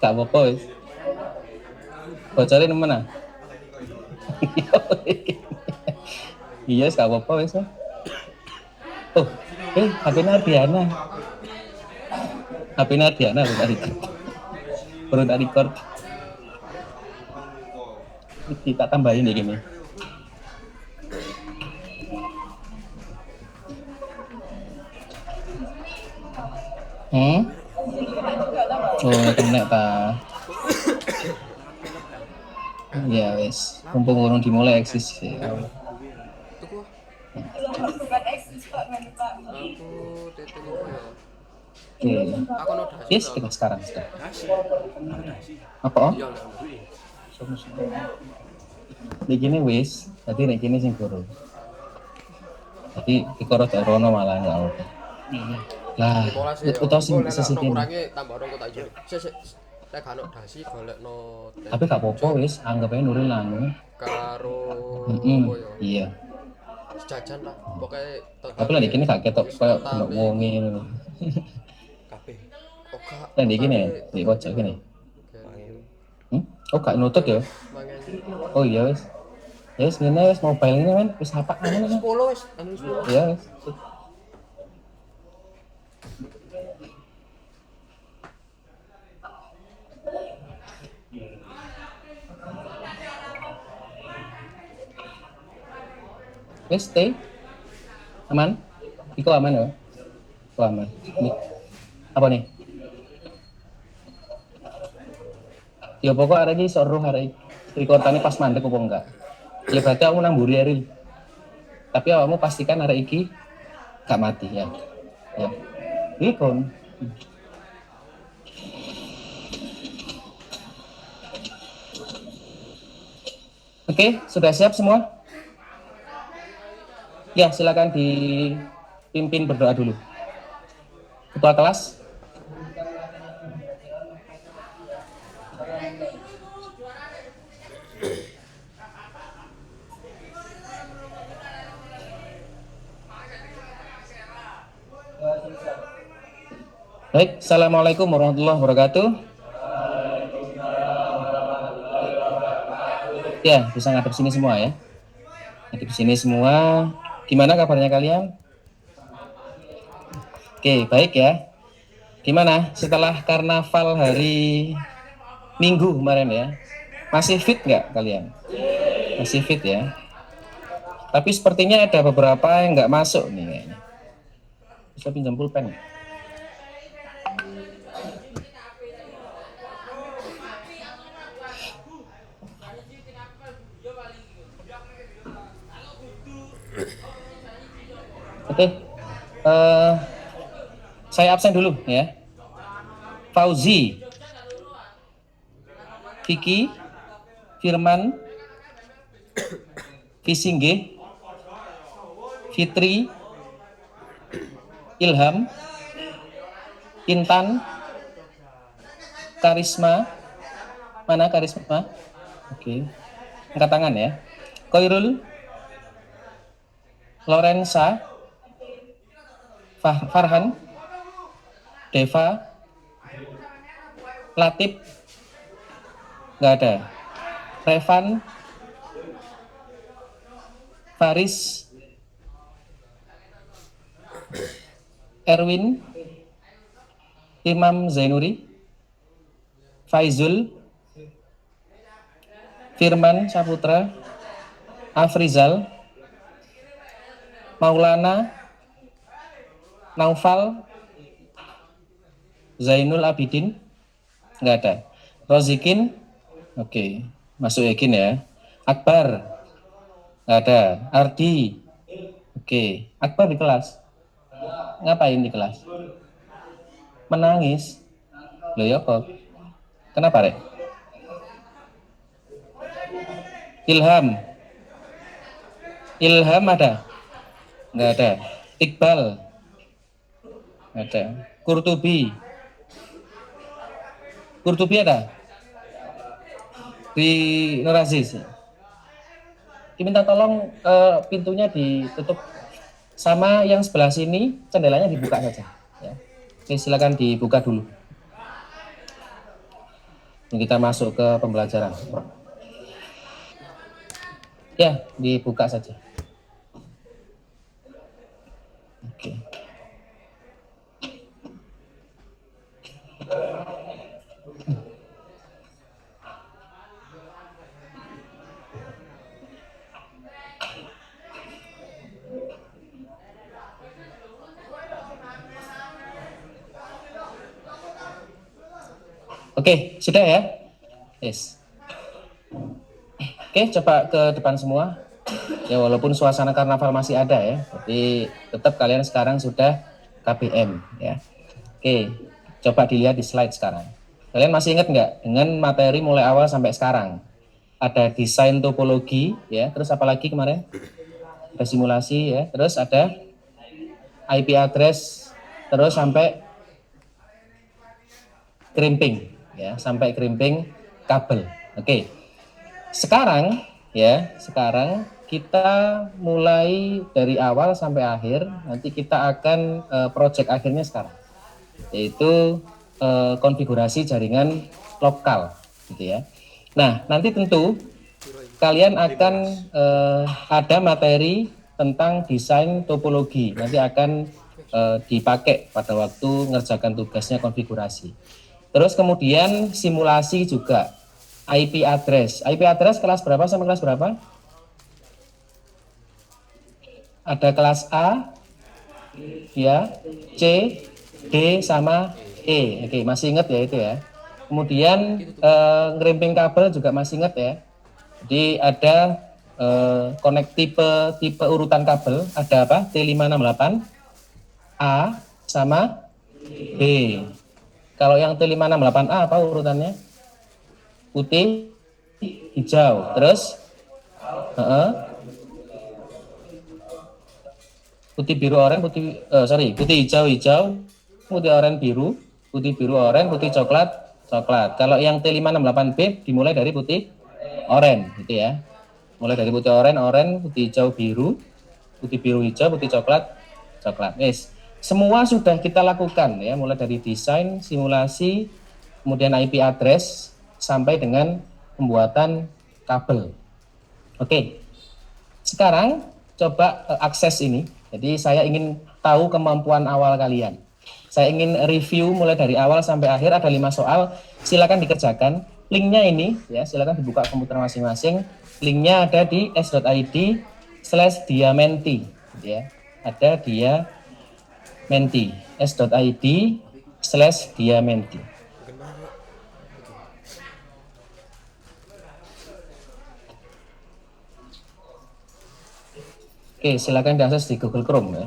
Gak apa-apa wis. Bocorin mana? Iya, gak apa-apa wis. Oh, HP Nardiana. HP Nardiana baru tak record. Baru tak record. Kita tambahin ya gini. Oh, kena ta. Ya wes, mumpung urung dimulai eksis ya. Tuku. Aku teteluku ya. Oke. Aku no dasi. Yes, kita sekarang. Dasi. Apa? Iya lah. Nek gini wis, dadi nek gini sing guru. Jadi dikoro rono malah enggak apa. Lah, utawa sing sesiki. Kurangi tambah orang kota iki. Sik nek gak ono dasi golekno. Tapi gak apa-apa wis, anggap ae Nuril anu. Karo Iya. jajan lah. Pokoke Tapi lah iki gak ketok koyo delok wonge ngono. kabeh. Oka. Lah iki ne, di pojok kene. Oh, gak nutut ya? Mangan. Oh iya wis. Ya wis ngene wis mobile ini men wis apa anu. 10 wis, anu 10. Ya wis. Wis stay. Aman? Iko aman ya? Oh, aman. Ini. Apa nih? Ya pokok hari ini soruh hari rekordannya pas mandek apa enggak? Ya berarti aku namburi Eril. Tapi kamu pastikan hari ini gak mati ya. Ya. Ikon. Oke, sudah siap semua? Ya, silakan dipimpin berdoa dulu. Ketua kelas. Baik, assalamualaikum warahmatullahi wabarakatuh. Ya, bisa ngadep sini semua ya. Ngadep sini semua. Gimana kabarnya kalian? Oke, baik ya. Gimana setelah karnaval hari Minggu kemarin ya? Masih fit nggak kalian? Masih fit ya. Tapi sepertinya ada beberapa yang nggak masuk nih kayaknya. Bisa pinjam pulpen nggak? Oke, saya absen dulu ya. Fauzi, Vicky, Firman, Visingge, Fitri, Ilham, Intan, Karisma. Mana Karisma? Oke, angkat tangan ya. Koirul, Lorenza, Farhan, Deva, Latif, nggak ada. Revan, Faris, Erwin, Imam Zainuri, Faizul, Firman Saputra, Afrizal, Maulana, Naufal, Zainul Abidin, nggak ada. Rozikin, oke, masuk yakin ya. Akbar, nggak ada. Ardi, oke. Akbar di kelas, ngapain di kelas? Menangis. Loh ya kok? Kenapa Rek? Ilham, Ilham ada? Nggak ada. Iqbal, ada. Kurtubi ada di Nur Aziz. Diminta tolong pintunya ditutup, sama yang sebelah sini jendelanya dibuka saja ya. Oke, silakan dibuka dulu. Kita masuk ke pembelajaran. Ya, dibuka saja. Oke. Oke, sudah ya? Yes. Oke, coba ke depan semua. Ya, walaupun suasana karnaval masih ada ya, tapi tetap kalian sekarang sudah KBM ya. Oke, coba dilihat di slide sekarang. Kalian masih ingat nggak dengan materi mulai awal sampai sekarang? Ada desain topologi ya, terus apa lagi kemarin? Ada simulasi ya, terus ada IP address, terus sampai crimping ya, sampai crimping kabel. Oke. Sekarang kita mulai dari awal sampai akhir. Nanti kita akan project akhirnya sekarang, yaitu konfigurasi jaringan lokal, gitu ya. Nah, nanti tentu kalian akan ada materi tentang desain topologi. Nanti akan dipakai pada waktu ngerjakan tugasnya konfigurasi. Terus kemudian simulasi juga. IP address. IP address kelas berapa sama kelas berapa? Ada kelas A, ya, C, D sama E. Oke, masih ingat ya itu ya. Kemudian ngerimping kabel juga masih ingat ya. Jadi ada connect tipe urutan kabel ada apa? T568 A sama B. Kalau yang T568A apa urutannya? Putih, hijau, terus putih biru oranye, putih hijau hijau, putih oranye biru, putih biru oranye, putih coklat coklat. Kalau yang T568B dimulai dari putih oranye, gitu ya. Mulai dari putih oranye, putih hijau biru, putih biru hijau, putih coklat coklat. Yes. Semua sudah kita lakukan ya, mulai dari desain, simulasi, kemudian IP address sampai dengan pembuatan kabel. Oke. Sekarang coba akses ini. Jadi saya ingin tahu kemampuan awal kalian. Saya ingin review mulai dari awal sampai akhir, ada 5 soal. Silakan dikerjakan. Linknya ini ya, silakan dibuka komputer masing-masing. Linknya ada di s.id/diamenti ya. Ada Diamenti, s.id/diamenti. Oke, silakan diakses di Google Chrome ya.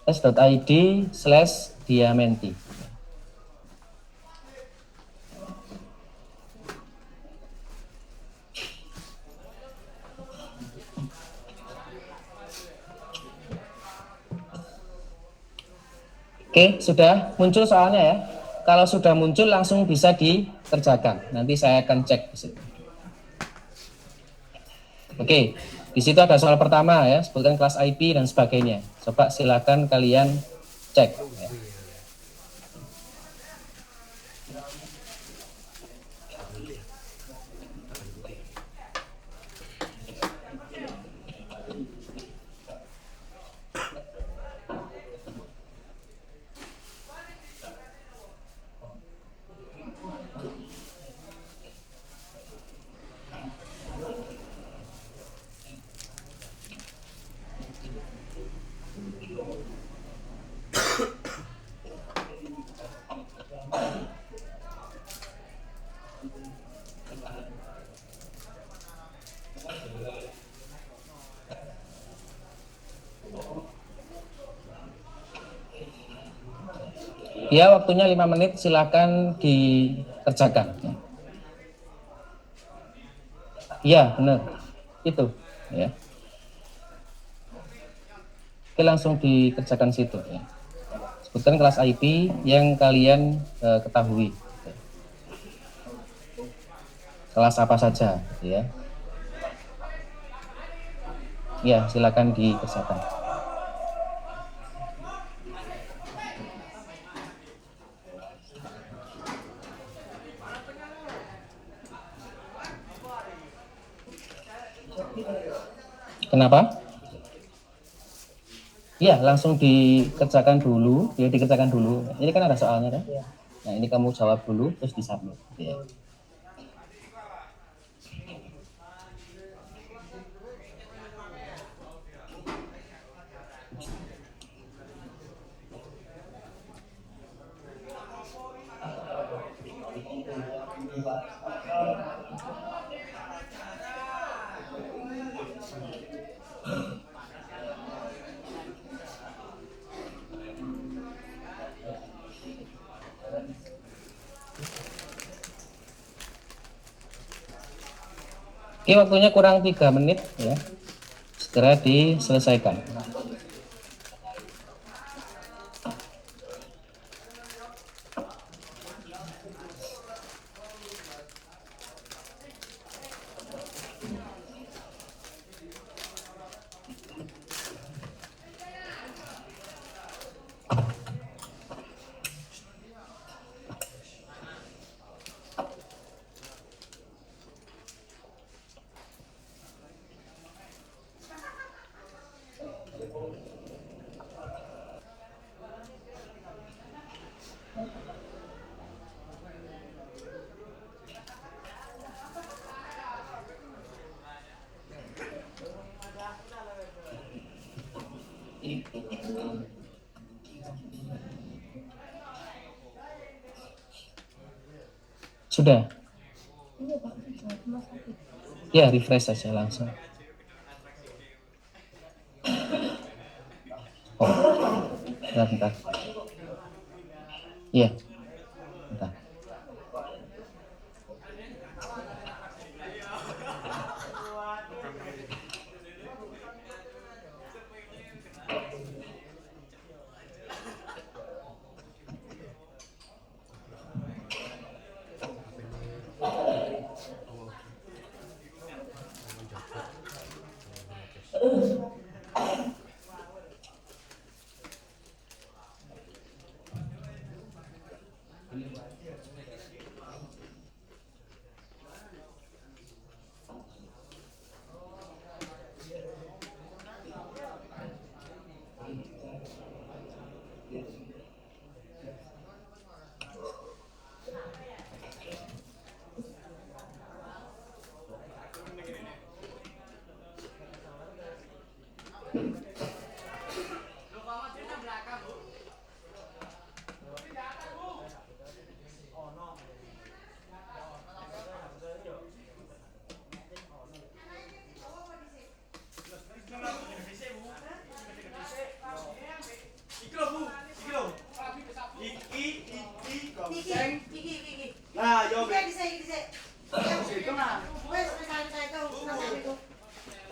s.id/diamenti. Oke, sudah muncul soalnya ya. Kalau sudah muncul langsung bisa dikerjakan. Nanti saya akan cek di situ. Oke, di situ ada soal pertama ya, sebutkan kelas IP dan sebagainya. Coba silakan kalian cek. Ya. Ya, waktunya 5 menit, silakan dikerjakan. Iya, benar. Itu, ya. Oke, langsung dikerjakan situ ya. Sebutkan kelas IP yang kalian ketahui. Kelas apa saja, ya. Ya, silakan dikerjakan. Kenapa? Iya, langsung dikerjakan dulu. Ya, dikerjakan dulu. Ini kan ada soalnya kan? Nah, ini kamu jawab dulu, terus disubmit. Ya. Oke, waktunya kurang 3 menit ya. Segera diselesaikan. Sudah? Ya, refresh saja langsung. Oh, bentar. Iya, bentar.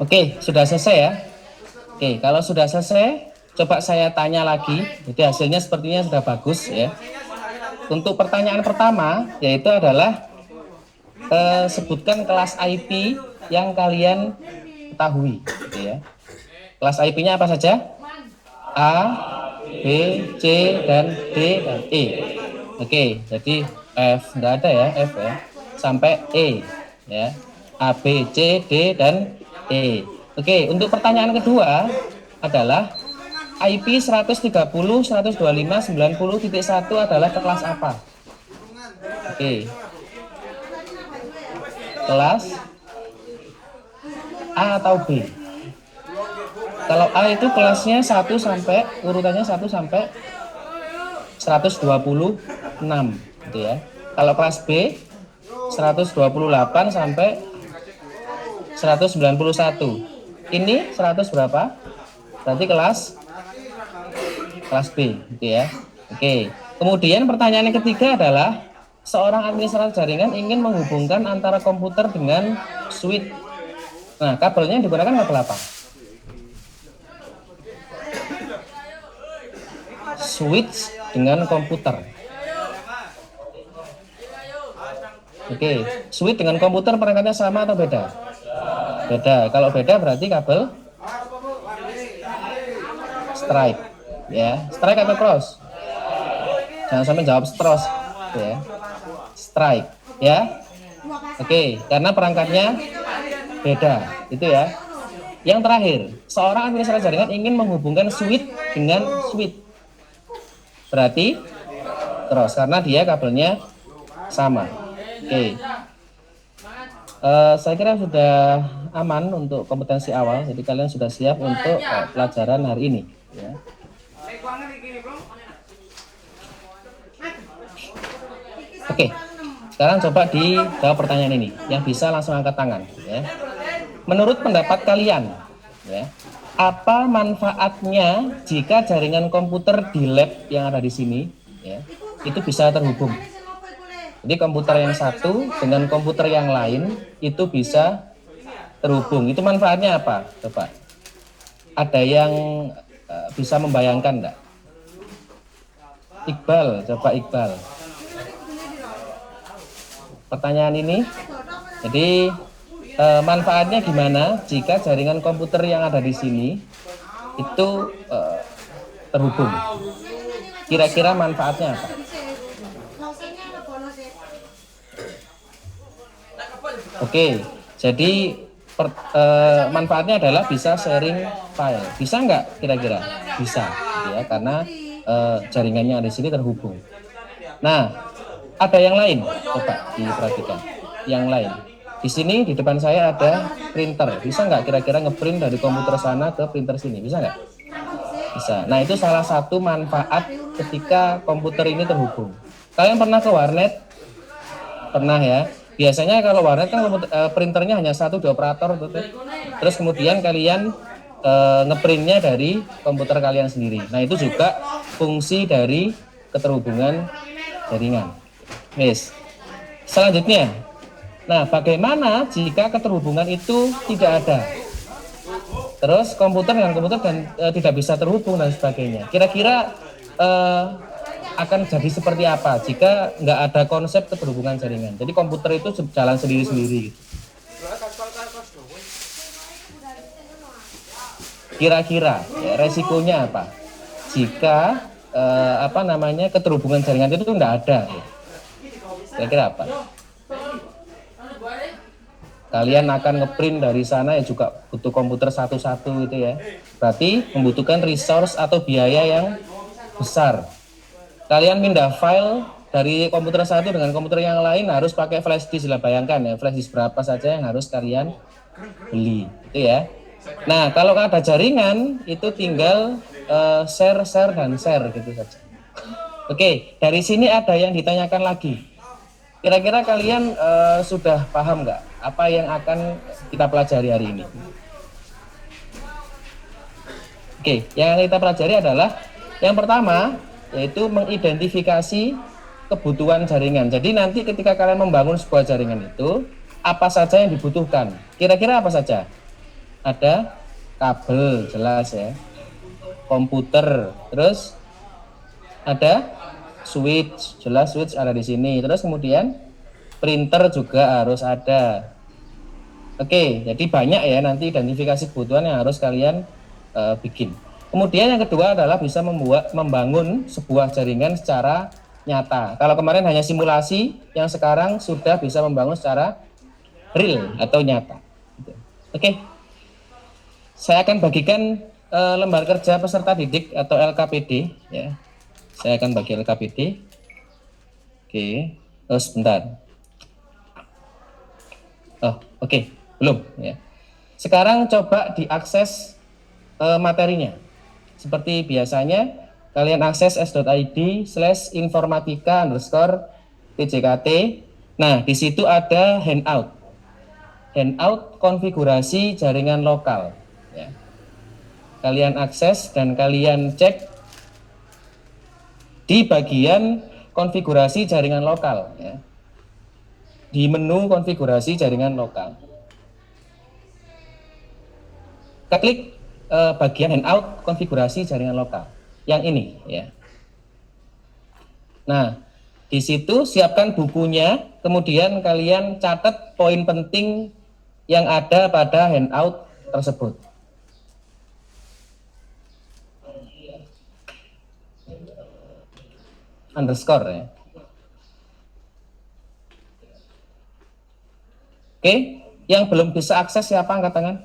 Oke, sudah selesai ya? Oke, kalau sudah selesai, coba saya tanya lagi. Jadi hasilnya sepertinya sudah bagus ya. Untuk pertanyaan pertama, yaitu adalah sebutkan kelas IP yang kalian ketahui. Gitu ya. Kelas IP-nya apa saja? A, B, C, dan D, dan E. Oke, jadi F, enggak ada ya, F ya. Sampai E. Ya. A, B, C, D, dan E. Oke, untuk pertanyaan kedua adalah IP 130.125.90.1 adalah kelas apa? Oke. Kelas A atau B? Kalau A itu kelasnya 1 sampai urutannya 1 sampai 126 gitu ya. Kalau kelas B 128 sampai 191. Ini 100 berapa? Berarti kelas B gitu ya. Oke. Kemudian pertanyaan yang ketiga adalah seorang administrator jaringan ingin menghubungkan antara komputer dengan switch. Nah, kabelnya yang digunakan kabel apa? Switch dengan komputer. Oke, switch dengan komputer perangkatnya sama atau beda? Beda. Kalau beda berarti kabel strike. Ya, strike atau cross? Jangan sampai jawab cross. Ya, strike. Ya. Oke, karena perangkatnya beda, itu ya. Yang terakhir, seorang administrator jaringan ingin menghubungkan switch dengan switch. Berarti cross karena dia kabelnya sama. Oke. Saya kira sudah aman untuk kompetensi awal, jadi kalian sudah siap untuk pelajaran hari ini. Ya. Oke, sekarang coba dijawab pertanyaan ini. Yang bisa langsung angkat tangan. Ya. Menurut pendapat kalian, ya, apa manfaatnya jika jaringan komputer di lab yang ada di sini, ya, itu bisa terhubung? Jadi komputer yang satu dengan komputer yang lain itu bisa terhubung. Itu manfaatnya apa? Coba. Ada yang bisa membayangkan enggak? Iqbal, coba Iqbal. Pertanyaan ini, jadi manfaatnya gimana jika jaringan komputer yang ada di sini itu terhubung? Kira-kira manfaatnya apa? Oke, jadi manfaatnya adalah bisa sharing file. Bisa nggak kira-kira? Bisa, ya, karena jaringannya ada di sini terhubung. Nah, ada yang lain, coba diperhatikan. Yang lain, di sini di depan saya ada printer. Bisa nggak kira-kira ngeprint dari komputer sana ke printer sini? Bisa nggak? Bisa. Nah, itu salah satu manfaat ketika komputer ini terhubung. Kalian pernah ke warnet? Pernah ya? Biasanya kalau warnet kan printernya hanya 1-2 operator, terus kemudian kalian ngeprintnya dari komputer kalian sendiri. Nah, itu juga fungsi dari keterhubungan jaringan. Yes. Selanjutnya, nah, bagaimana jika keterhubungan itu tidak ada? Terus komputer dengan komputer dan tidak bisa terhubung dan sebagainya. Kira-kira akan jadi seperti apa jika nggak ada konsep keterhubungan jaringan? Jadi komputer itu jalan sendiri-sendiri. Kira-kira ya, resikonya apa? Jika keterhubungan jaringan itu nggak ada, ya. Kira-kira apa? Kalian akan ngeprint dari sana ya juga butuh komputer satu-satu gitu ya. Berarti membutuhkan resource atau biaya yang besar. Kalian pindah file dari komputer satu dengan komputer yang lain harus pakai flash disk. Bayangkan ya, flash disk berapa saja yang harus kalian beli, itu ya. Nah, kalau ada jaringan itu tinggal share dan share gitu saja. Oke, dari sini ada yang ditanyakan lagi. Kira-kira kalian sudah paham nggak apa yang akan kita pelajari hari ini? Oke, yang kita pelajari adalah yang pertama, yaitu mengidentifikasi kebutuhan jaringan. Jadi nanti ketika kalian membangun sebuah jaringan itu, apa saja yang dibutuhkan? Kira-kira apa saja? Ada kabel, jelas ya. Komputer, terus ada switch, jelas switch ada di sini. Terus kemudian printer juga harus ada. Oke, jadi banyak ya nanti identifikasi kebutuhan yang harus kalian bikin. Kemudian yang kedua adalah bisa membangun sebuah jaringan secara nyata. Kalau kemarin hanya simulasi, yang sekarang sudah bisa membangun secara real atau nyata. Oke, saya akan bagikan lembar kerja peserta didik atau LKPD. Ya, saya akan bagi LKPD. Oke, sebentar. Oke, belum. Ya. Sekarang coba diakses materinya. Seperti biasanya, kalian akses s.id/informatika_tjkt. Nah, di situ ada handout. Handout konfigurasi jaringan lokal. Ya. Kalian akses dan kalian cek di bagian konfigurasi jaringan lokal. Ya. Di menu konfigurasi jaringan lokal. Kita klik bagian handout konfigurasi jaringan lokal yang ini ya. Nah, di situ siapkan bukunya, kemudian kalian catat poin penting yang ada pada handout tersebut. Underscore ya. Oke, yang belum bisa akses siapa angkat tangan?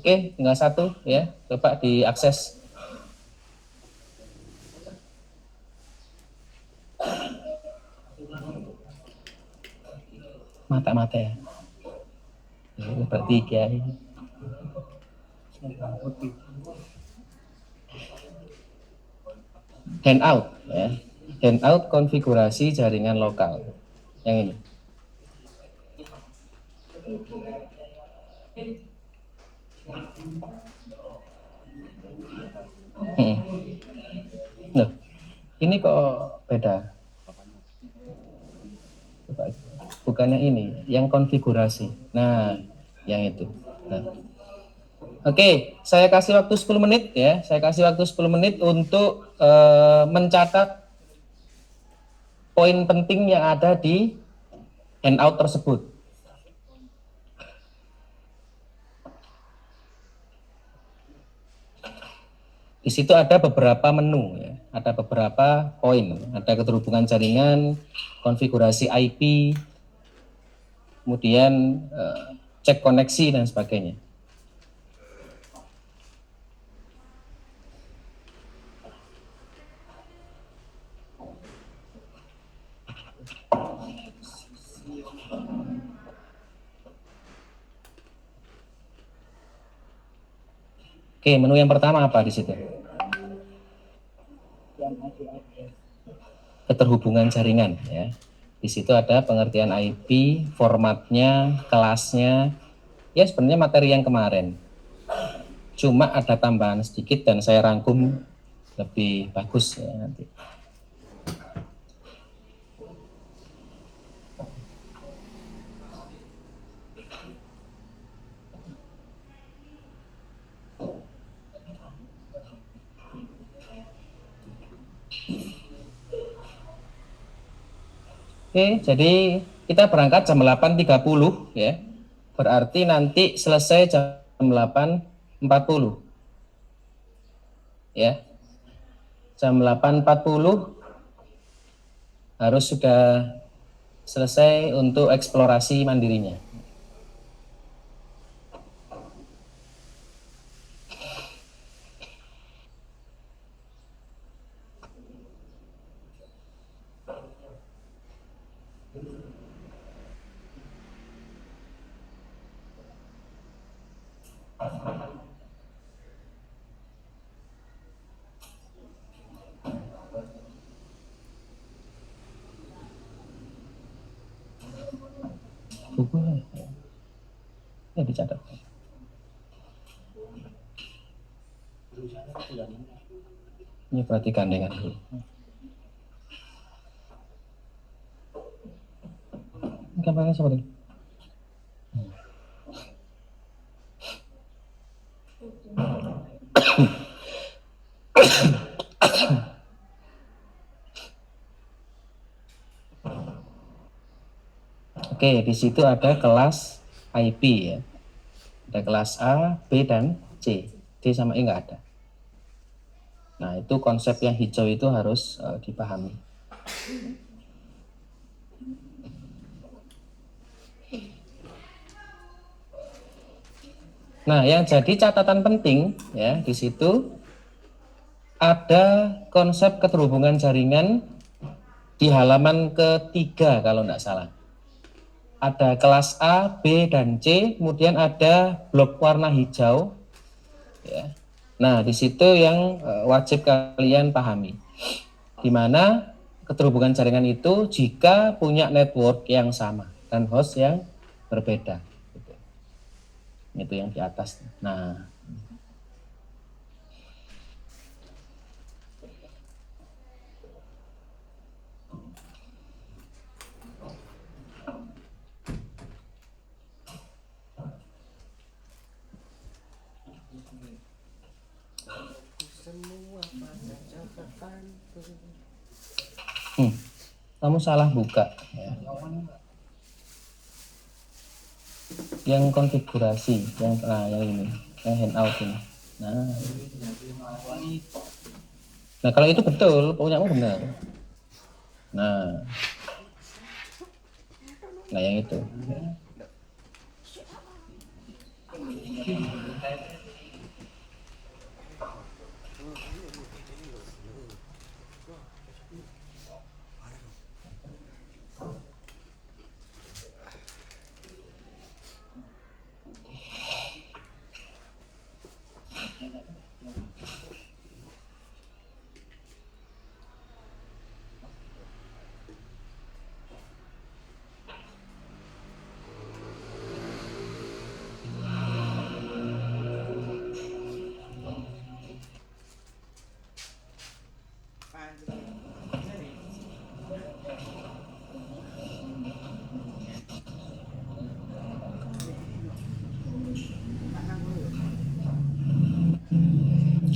Oke, tinggal satu ya. Coba diakses. Mata-mata ya. Bertiga. Handout ya. Handout konfigurasi jaringan lokal. Yang ini. Loh, ini kok beda? Bukannya ini, yang konfigurasi. Nah, yang itu. Nah. Oke, saya kasih waktu 10 menit ya. Saya kasih waktu 10 menit untuk mencatat poin penting yang ada di handout tersebut. Di situ ada beberapa menu ya, ada beberapa poin, ada keterhubungan jaringan, konfigurasi IP, kemudian cek koneksi dan sebagainya. Oke, menu yang pertama apa di situ? Keterhubungan jaringan ya. Di situ ada pengertian IP, formatnya, kelasnya. Ya sebenarnya materi yang kemarin. Cuma ada tambahan sedikit dan saya rangkum lebih bagus ya nanti. Oke, jadi kita berangkat jam 8.30 ya. Berarti nanti selesai jam 8.40. Ya. Jam 8.40 harus sudah selesai untuk eksplorasi mandirinya. Buku ya dicatat. Ini berarti gandengan dulu. Gambarnya seperti ini. Oke, di situ ada kelas IP ya. Ada kelas A, B, dan C. D sama E nggak ada. Nah, itu konsep yang hijau itu harus dipahami. Nah, yang jadi catatan penting ya di situ ada konsep keterhubungan jaringan di halaman ketiga kalau tidak salah. Ada kelas A, B, dan C, kemudian ada blok warna hijau. Ya. Nah, di situ yang wajib kalian pahami. Di mana keterhubungan jaringan itu jika punya network yang sama dan host yang berbeda. Itu yang di atas. Nah, kamu salah buka ya. Yang konfigurasi yang ini yang handout ini. Nah kalau itu betul punyamu benar. Nah yang itu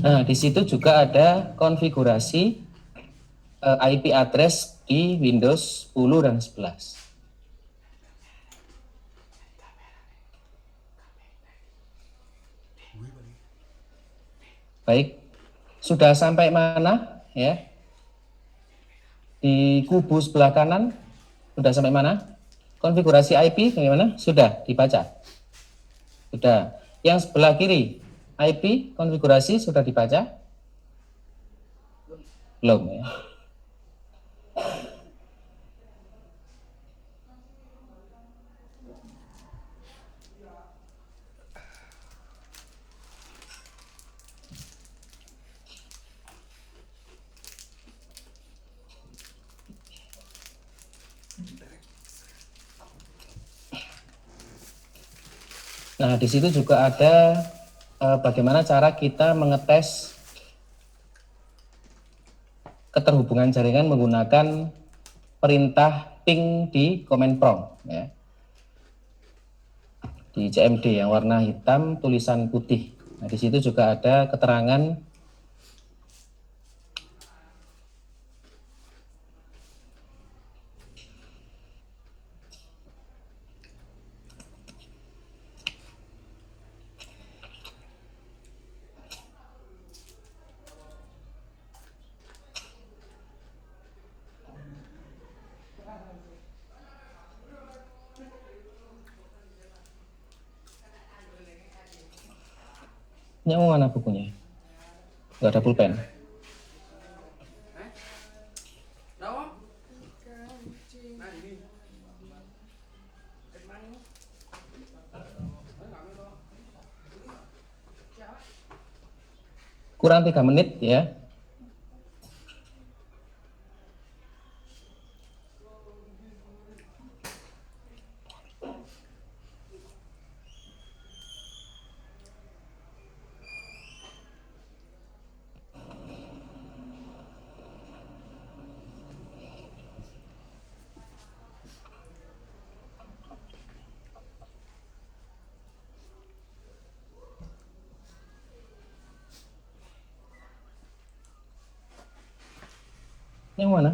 Nah, di situ juga ada konfigurasi IP address di Windows 10 dan 11. Baik, sudah sampai mana ya? Di kubu sebelah kanan sudah sampai mana? Konfigurasi IP bagaimana? Sudah dibaca? Sudah. Yang sebelah kiri IP konfigurasi sudah dibaca? Belum ya. Nah, di situ juga ada bagaimana cara kita mengetes keterhubungan jaringan menggunakan perintah ping di command prompt ya. Di CMD yang warna hitam tulisan putih. Nah, di situ juga ada keterangan ini mana bukunya? Nggak ada pulpen. Kurang 3 menit ya. Yang mana?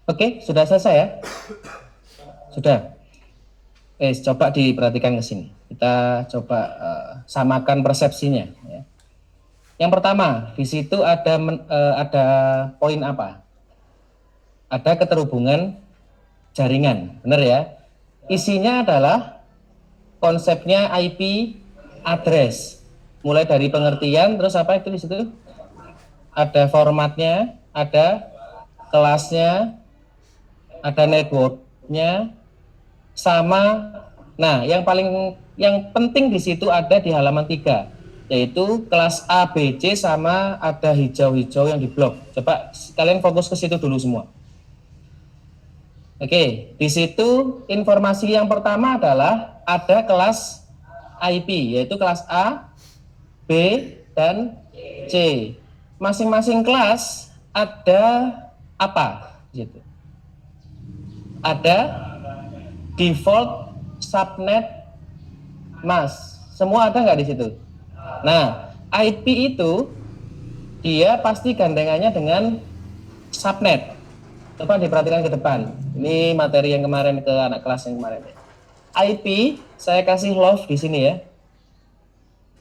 Oke, sudah selesai ya? Sudah. Coba diperhatikan ke sini. Kita coba samakan persepsinya. Ya. Yang pertama, di situ ada poin apa? Ada keterhubungan jaringan, benar ya? Isinya adalah konsepnya IP address. Mulai dari pengertian, terus apa itu di situ? Ada formatnya, ada kelasnya, ada networknya, sama. Nah, yang penting di situ ada di halaman 3, yaitu kelas A, B, C, sama ada hijau-hijau yang di blok. Coba kalian fokus ke situ dulu semua. Oke, di situ informasi yang pertama adalah ada kelas IP, yaitu kelas A, B, dan C. Masing-masing kelas ada apa? Gitu. Ada default, subnet, mask, semua ada nggak di situ? Nah, IP itu dia pasti gandengannya dengan subnet. Coba diperhatikan ke depan. Ini materi yang kemarin ke anak kelas yang kemarin. IP saya kasih love di sini ya.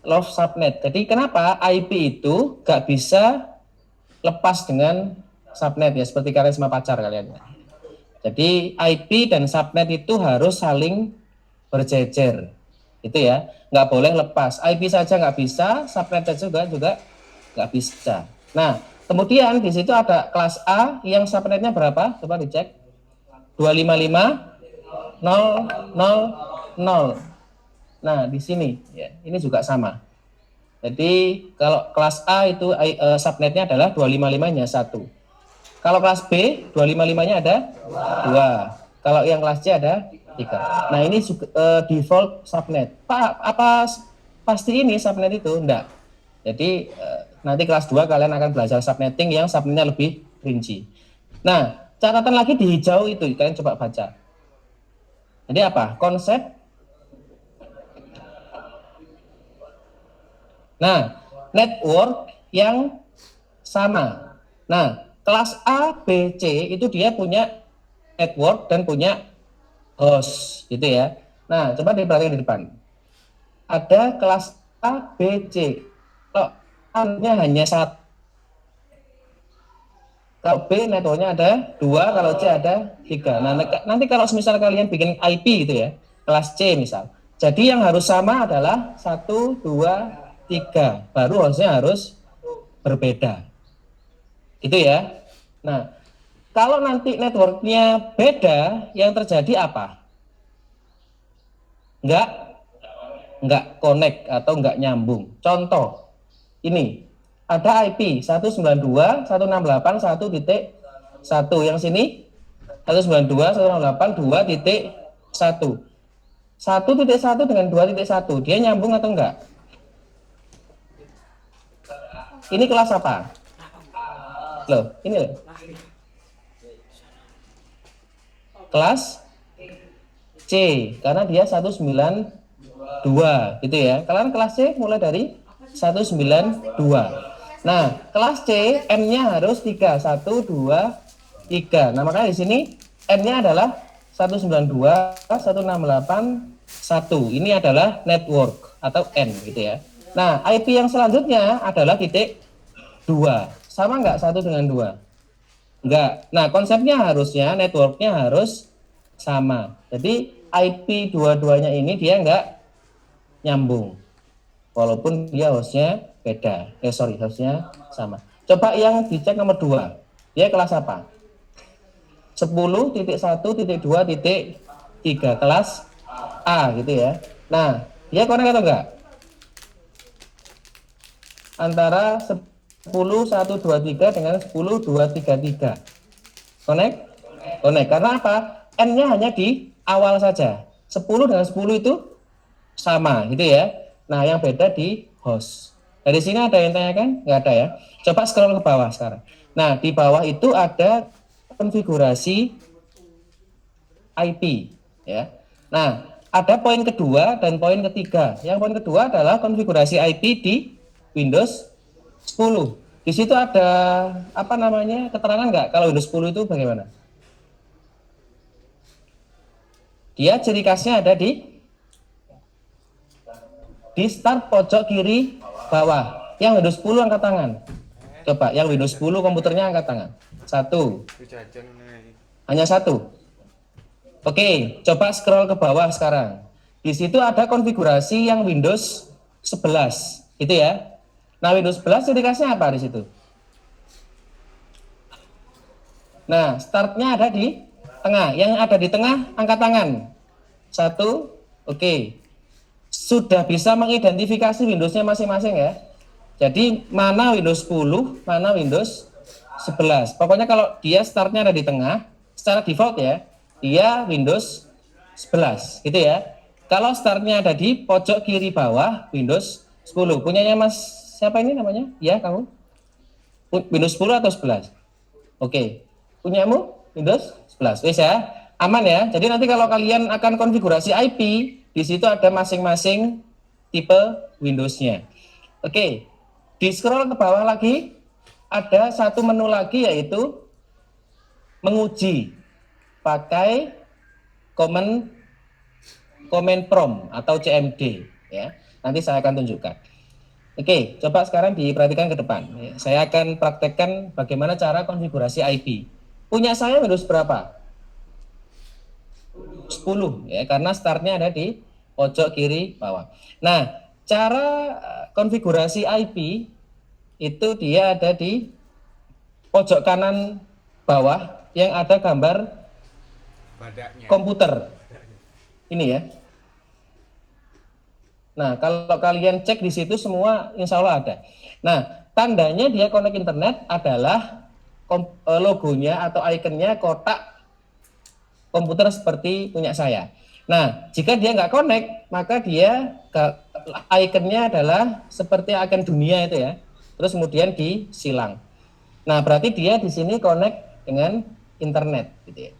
love subnet. Jadi kenapa IP itu nggak bisa lepas dengan subnet ya, seperti kalian sama pacar kalian. Jadi IP dan subnet itu harus saling berjejer, itu ya, nggak boleh lepas. IP saja nggak bisa, subnet juga nggak bisa. Nah, kemudian di situ ada kelas A yang subnetnya berapa? Coba dicek. 255.000.0. Nah, di sini ya, ini juga sama. Jadi kalau kelas A itu subnetnya adalah 255-nya 1. Kalau kelas B 255-nya ada 2. Kalau yang kelas C ada 3. Nah, ini juga, default subnet. Pak, apa pasti ini subnet itu? Enggak. Jadi nanti kelas 2 kalian akan belajar subnetting yang subnetnya lebih rinci. Nah, catatan lagi di hijau itu kalian coba baca. Jadi apa? Konsep. Nah, network yang sama. Nah, kelas A, B, C itu dia punya network dan punya host, gitu ya. Nah, coba diperhatikan di depan. Ada kelas A, B, C. Kalau A-nya hanya 1. Kalau B networknya ada 2, kalau C ada 3. Nah, nanti kalau misal kalian bikin IP gitu ya, kelas C misal. Jadi yang harus sama adalah 1, 2, 3. Baru hostnya harus berbeda. Itu ya. Nah, kalau nanti networknya beda, yang terjadi apa? Nggak connect atau nggak nyambung. Contoh, ini ada IP 192.168.1.1. Yang sini 192.168.2.1. 1.1 dengan 2.1, dia nyambung atau enggak? Ini kelas apa? Loh, ini loh. Kelas C, karena dia 192 gitu ya. Kalian kelas C mulai dari 192. Nah, kelas C N-nya harus 3, 1, 2, 3. Nah, makanya di sini N-nya adalah 192, 168, 1. Ini adalah network atau N gitu ya. Nah, IP yang selanjutnya adalah titik 2. Sama nggak 1 dengan 2? Enggak. Nah, konsepnya harusnya networknya harus sama. Jadi IP dua-duanya ini dia enggak nyambung. Walaupun dia hostnya beda. Hostnya sama. Coba yang dicek nomor 2. Dia kelas apa? 10.1.2.3 kelas A gitu ya. Nah, dia connect atau enggak? Antara 10.1.2.3 dengan 10.2.3.3. Connect? Connect. Karena apa? N-nya hanya di awal saja. 10 dengan 10 itu sama gitu ya. Nah, yang beda di host. Dari sini ada yang tanyakan? Nggak ada ya. Coba scroll ke bawah sekarang. Nah, di bawah itu ada konfigurasi IP ya. Nah, ada poin kedua dan poin ketiga. Yang poin kedua adalah konfigurasi IP di Windows 10. Di situ ada apa namanya? Keterangan nggak kalau Windows 10 itu bagaimana? Dia ciri khasnya ada di start pojok kiri bawah. Yang Windows 10 angkat tangan. Coba yang Windows 10 komputernya angkat tangan. 1. Hanya 1. Oke, coba scroll ke bawah sekarang. Di situ ada konfigurasi yang Windows 11, gitu ya. Nah, Windows 11 ciri khasnya apa di situ? Nah, startnya ada di tengah. Yang ada di tengah angkat tangan. 1. Oke. Sudah bisa mengidentifikasi Windowsnya masing-masing ya. Jadi mana Windows 10, mana Windows 11. Pokoknya kalau dia startnya ada di tengah, secara default ya, dia Windows 11 gitu ya. Kalau startnya ada di pojok kiri bawah, Windows 10. Punyanya Mas siapa ini namanya? Ya, kamu? Windows 10 atau 11? Oke. Punyamu Windows 11. Wes ya. Aman ya. Jadi nanti kalau kalian akan konfigurasi IP, di situ ada masing-masing tipe Windows-nya. Oke. Di scroll ke bawah lagi, ada satu menu lagi yaitu menguji pakai command prompt atau CMD ya. Nanti saya akan tunjukkan. Oke, coba sekarang diperhatikan ke depan. Ya, saya akan praktekkan bagaimana cara konfigurasi IP. Punya saya Windows berapa? 10 ya, karena startnya ada di pojok kiri bawah. Nah, cara konfigurasi IP itu dia ada di pojok kanan bawah yang ada gambar komputer. Ini ya. Nah, kalau kalian cek di situ semua insya Allah ada. Nah, tandanya dia connect internet adalah logonya atau ikonnya kotak komputer seperti punya saya. Nah, jika dia nggak connect, maka dia ikonnya adalah seperti icon dunia itu ya. Terus kemudian disilang. Nah, berarti dia di sini connect dengan internet gitu ya.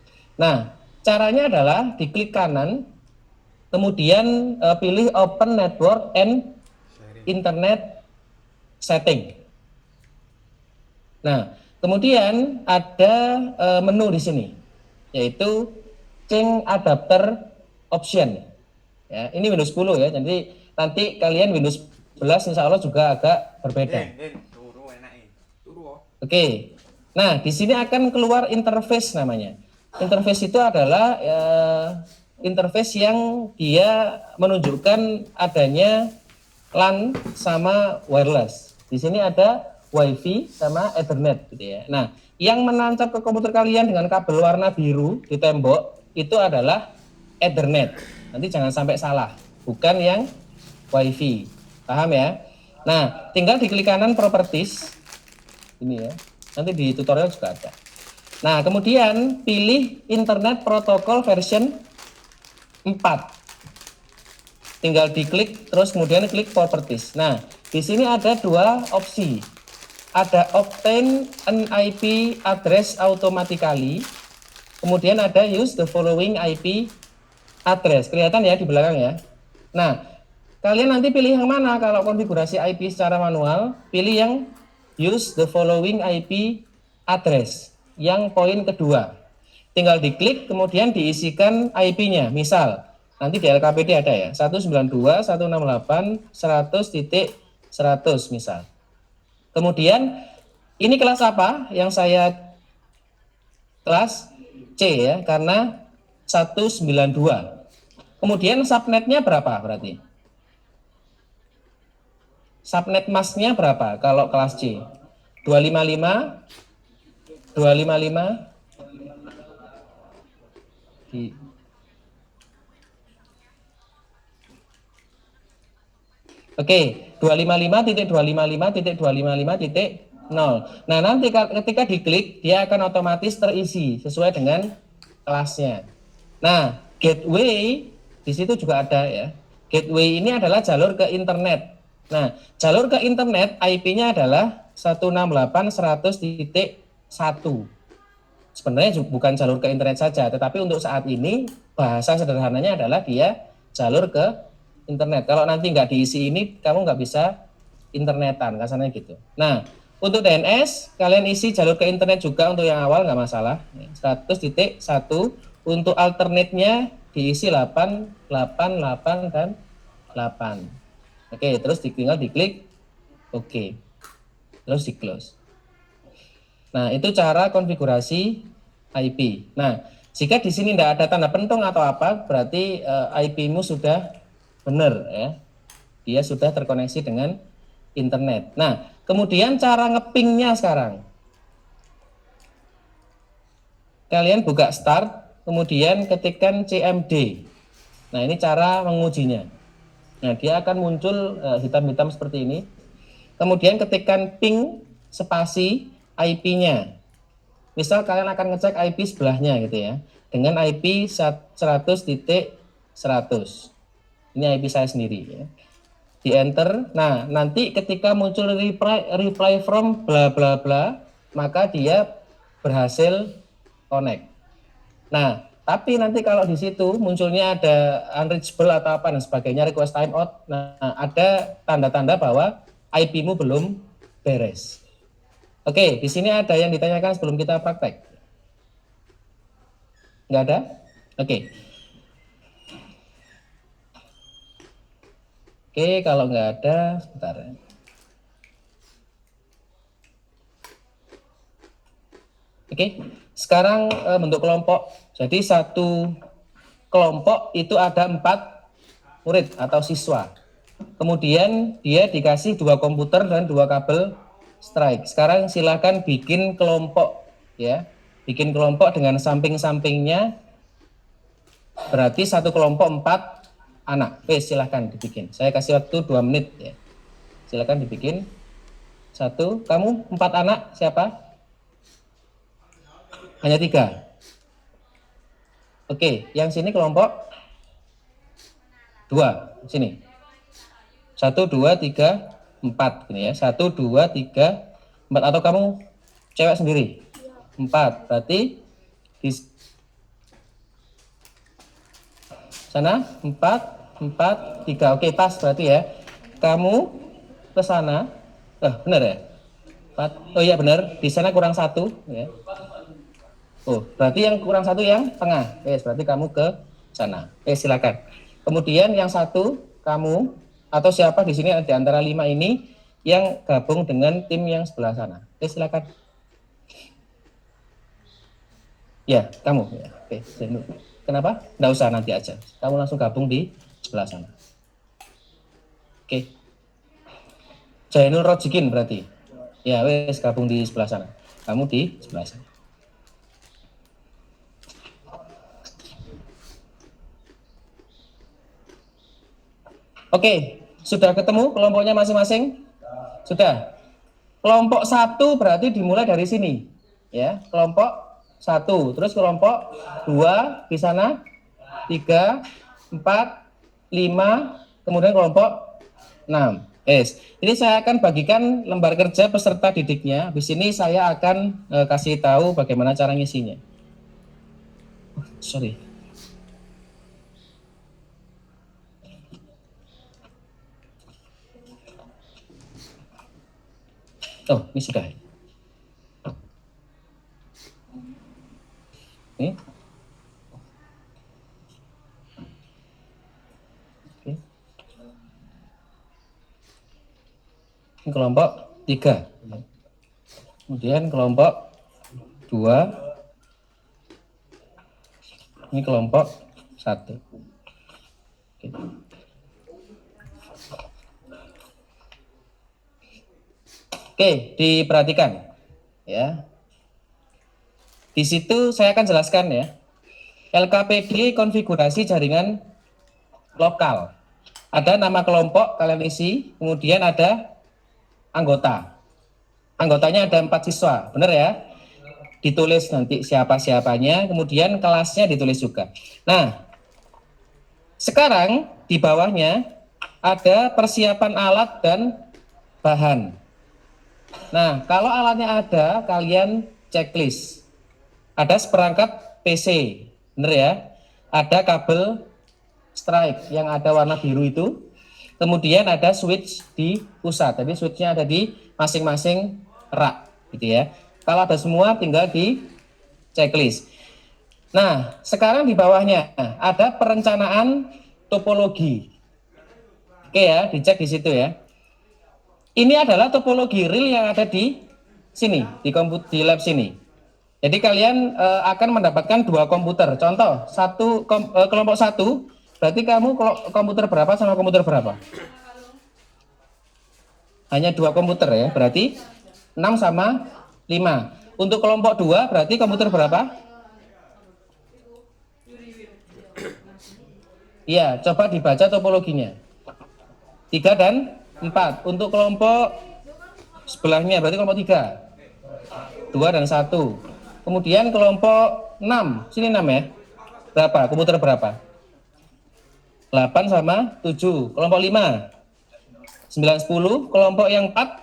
Nah, caranya adalah diklik kanan, kemudian pilih Open Network and Internet Setting. Nah, kemudian ada menu di sini, yaitu Change Adapter Option. Ya, ini Windows 10 ya, jadi nanti kalian Windows 11 insya Allah juga agak berbeda. Oke, nah di sini akan keluar interface namanya. Interface itu adalah interface yang dia menunjukkan adanya LAN sama wireless. Di sini ada WiFi sama Ethernet gitu ya. Nah, yang menancap ke komputer kalian dengan kabel warna biru di tembok itu adalah Ethernet. Nanti jangan sampai salah, bukan yang WiFi. Paham ya? Nah, tinggal diklik kanan properties. Ini ya. Nanti di tutorial juga ada. Nah, kemudian pilih Internet Protocol version 4. Tinggal diklik, terus kemudian klik properties. Nah, di sini ada dua opsi. Ada obtain an IP address automatically. Kemudian ada use the following IP address. Kelihatan ya di belakang ya. Nah, kalian nanti pilih yang mana kalau konfigurasi IP secara manual. Pilih yang use the following IP address. Yang poin kedua. Tinggal diklik, kemudian diisikan IP-nya. Misal, nanti di LKPD ada ya, 192.168.100.100 misal. Kemudian ini kelas apa? Yang saya kelas C ya, karena 192. Kemudian subnetnya berapa berarti? Subnet masknya berapa kalau kelas C? 255 255 di Oke, 255.255.255.0. Nah, nanti ketika diklik, dia akan otomatis terisi sesuai dengan kelasnya. Nah, gateway di situ juga ada ya. Gateway ini adalah jalur ke internet. Nah, jalur ke internet IP-nya adalah 168.100.1. Sebenarnya bukan jalur ke internet saja, tetapi untuk saat ini bahasa sederhananya adalah dia jalur ke internet. Kalau nanti nggak diisi ini, kamu nggak bisa internetan, kasarnya gitu. Nah, untuk DNS, kalian isi jalur ke internet juga untuk yang awal nggak masalah. 100.1, untuk alternate-nya diisi 8, 8, 8, dan 8. Oke, terus tinggal diklik oke. Terus di close. Nah, itu cara konfigurasi IP. Nah, jika di sini tidak ada tanda pentung atau apa, berarti IP-mu sudah benar ya. Dia sudah terkoneksi dengan internet. Nah, kemudian cara ngepingnya sekarang. Kalian buka start, kemudian ketikkan CMD. Nah, ini cara mengujinya. Nah, dia akan muncul hitam-hitam seperti ini. Kemudian ketikkan ping spasi IP-nya. Misal kalian akan ngecek IP sebelahnya gitu ya. Dengan IP 100.100. Ini IP saya sendiri ya. Di enter. Nah, nanti ketika muncul reply from bla bla bla, maka dia berhasil connect. Nah, tapi nanti kalau di situ munculnya ada unreachable atau apa dan sebagainya, request timeout, nah ada tanda-tanda bahwa IP-mu belum beres. Oke, di sini ada yang ditanyakan sebelum kita praktek. Nggak ada? Oke. Oke, kalau nggak ada, sebentar. Oke, sekarang bentuk kelompok. Jadi satu kelompok itu ada 4 murid atau siswa. Kemudian dia dikasih 2 komputer dan 2 kabel strike. Sekarang silakan bikin kelompok ya. Bikin kelompok dengan samping-sampingnya. Berarti satu kelompok 4 anak. Oke, silakan dibikin. Saya kasih waktu 2 menit ya. Silakan dibikin. 1, kamu 4 anak siapa? Hanya 3. Oke, yang sini kelompok 2. Sini. 1, 2, 3, 4 gini ya. 1, 2, 3, 4 atau kamu cewek sendiri? 4. Berarti di sana 4, 4, 3. Oke, pas berarti ya. Kamu ke sana. Benar ya? 4. Oh iya benar. Di sana kurang 1 ya. Oh, berarti yang kurang 1 yang tengah. Oke, berarti kamu ke sana. Oke, silakan. Kemudian yang 1 kamu atau siapa di sini di antara 5 ini yang gabung dengan tim yang sebelah sana. Oke, silakan. Ya, kamu. Ya. Oke, Zainul. Kenapa? Nggak usah, nanti aja. Kamu langsung gabung di sebelah sana. Oke. Zainul Rojikin berarti. Ya, wes gabung di sebelah sana. Kamu di sebelah sana. Oke, sudah ketemu kelompoknya masing-masing? Sudah. Kelompok 1 berarti dimulai dari sini. Ya, kelompok 1, terus kelompok 2 di sana, 3, 4, 5, kemudian kelompok 6. Ini saya akan bagikan lembar kerja peserta didiknya. Di sini saya akan kasih tahu bagaimana cara ngisinya. Sorry. Oh, ini sudah. Ini. Oke. Ini kelompok 3. Kemudian kelompok 2. Ini kelompok 1. Oke. Oke, diperhatikan ya. Di situ saya akan jelaskan ya. LKPD konfigurasi jaringan lokal. Ada nama kelompok kalian isi, kemudian ada anggota. Anggotanya ada 4 siswa, benar ya? Ditulis nanti siapa-siapanya, kemudian kelasnya ditulis juga. Nah, sekarang di bawahnya ada persiapan alat dan bahan. Nah, kalau alatnya ada, kalian checklist. Ada seperangkat PC, bener ya? Ada kabel strike yang ada warna biru itu. Kemudian ada switch di pusat. Jadi switchnya ada di masing-masing rak, gitu ya. Kalau ada semua, tinggal di checklist. Nah, sekarang di bawahnya ada perencanaan topologi. Oke ya, dicek di situ ya. Ini adalah topologi real yang ada di sini, di lab sini. Jadi kalian akan mendapatkan 2 komputer. Contoh, kelompok 1, berarti kamu komputer berapa sama komputer berapa? Hanya 2 komputer ya, berarti 6 sama 5. Untuk kelompok 2, berarti komputer berapa? Iya, coba dibaca topologinya. 3 dan 4. Untuk kelompok sebelahnya, berarti kelompok 3. 2 dan 1. Kemudian kelompok 6, sini 6 ya. Berapa? Komputer berapa? 8 sama 7. Kelompok 5, 9, 10. Kelompok yang 4,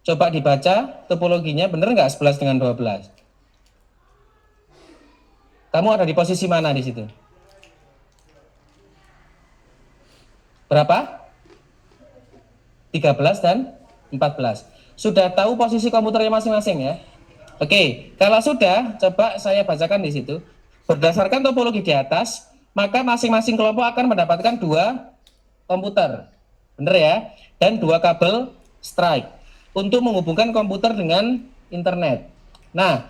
coba dibaca topologinya, bener nggak 11 dengan 12? Kamu ada di posisi mana di situ? Berapa? 13 dan 14. Sudah tahu posisi komputernya masing-masing ya? Oke, kalau sudah, coba saya bacakan di situ. Berdasarkan topologi di atas, maka masing-masing kelompok akan mendapatkan 2 komputer. Benar ya? Dan 2 kabel strike. untuk menghubungkan komputer dengan internet. Nah,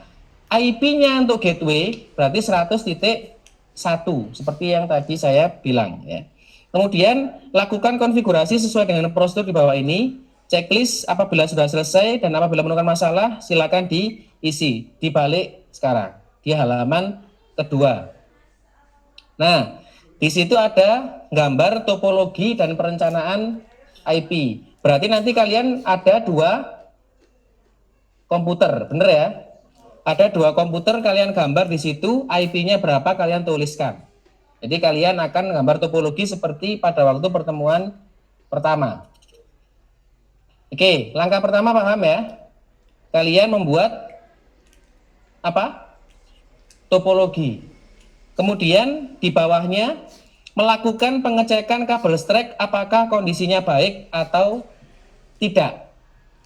IP-nya untuk gateway berarti 100.1 seperti yang tadi saya bilang ya. Kemudian lakukan konfigurasi sesuai dengan prosedur di bawah ini. Checklist apabila sudah selesai dan apabila menemukan masalah silakan diisi. Dibalik sekarang di halaman kedua. Nah, di situ ada gambar topologi dan perencanaan IP. Berarti nanti kalian ada dua komputer, bener ya? Ada dua komputer, kalian gambar di situ, IP-nya berapa kalian tuliskan. Jadi kalian akan gambar topologi seperti pada waktu pertemuan pertama. Oke, langkah pertama paham ya? Kalian membuat apa? Topologi. Kemudian di bawahnya melakukan pengecekan kabel strek apakah kondisinya baik atau tidak.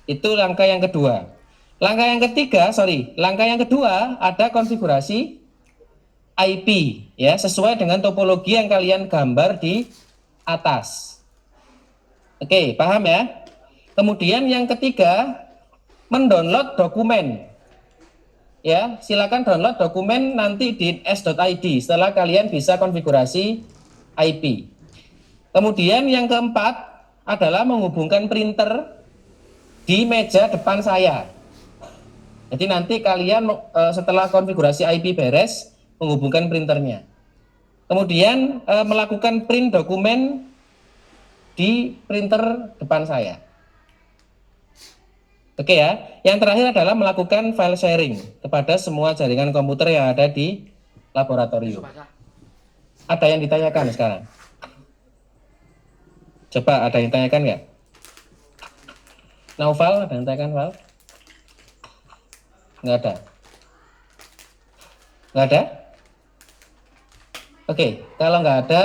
Itu langkah yang kedua. Langkah yang kedua ada konfigurasi IP ya, sesuai dengan topologi yang kalian gambar di atas. Oke, paham ya? Kemudian yang ketiga, mendownload dokumen. Ya, silakan download dokumen nanti di s.id setelah kalian bisa konfigurasi IP. Kemudian yang keempat adalah menghubungkan printer di meja depan saya. Jadi nanti kalian setelah konfigurasi IP beres, menghubungkan printernya. Kemudian melakukan print dokumen di printer depan saya. Oke ya. Yang terakhir adalah melakukan file sharing kepada semua jaringan komputer yang ada di laboratorium. Ada yang ditanyakan sekarang? Coba ada yang tanyakan nggak? Naufal, ada yang tanyakan, Val? Nggak ada? Nggak ada? Oke, kalau nggak ada,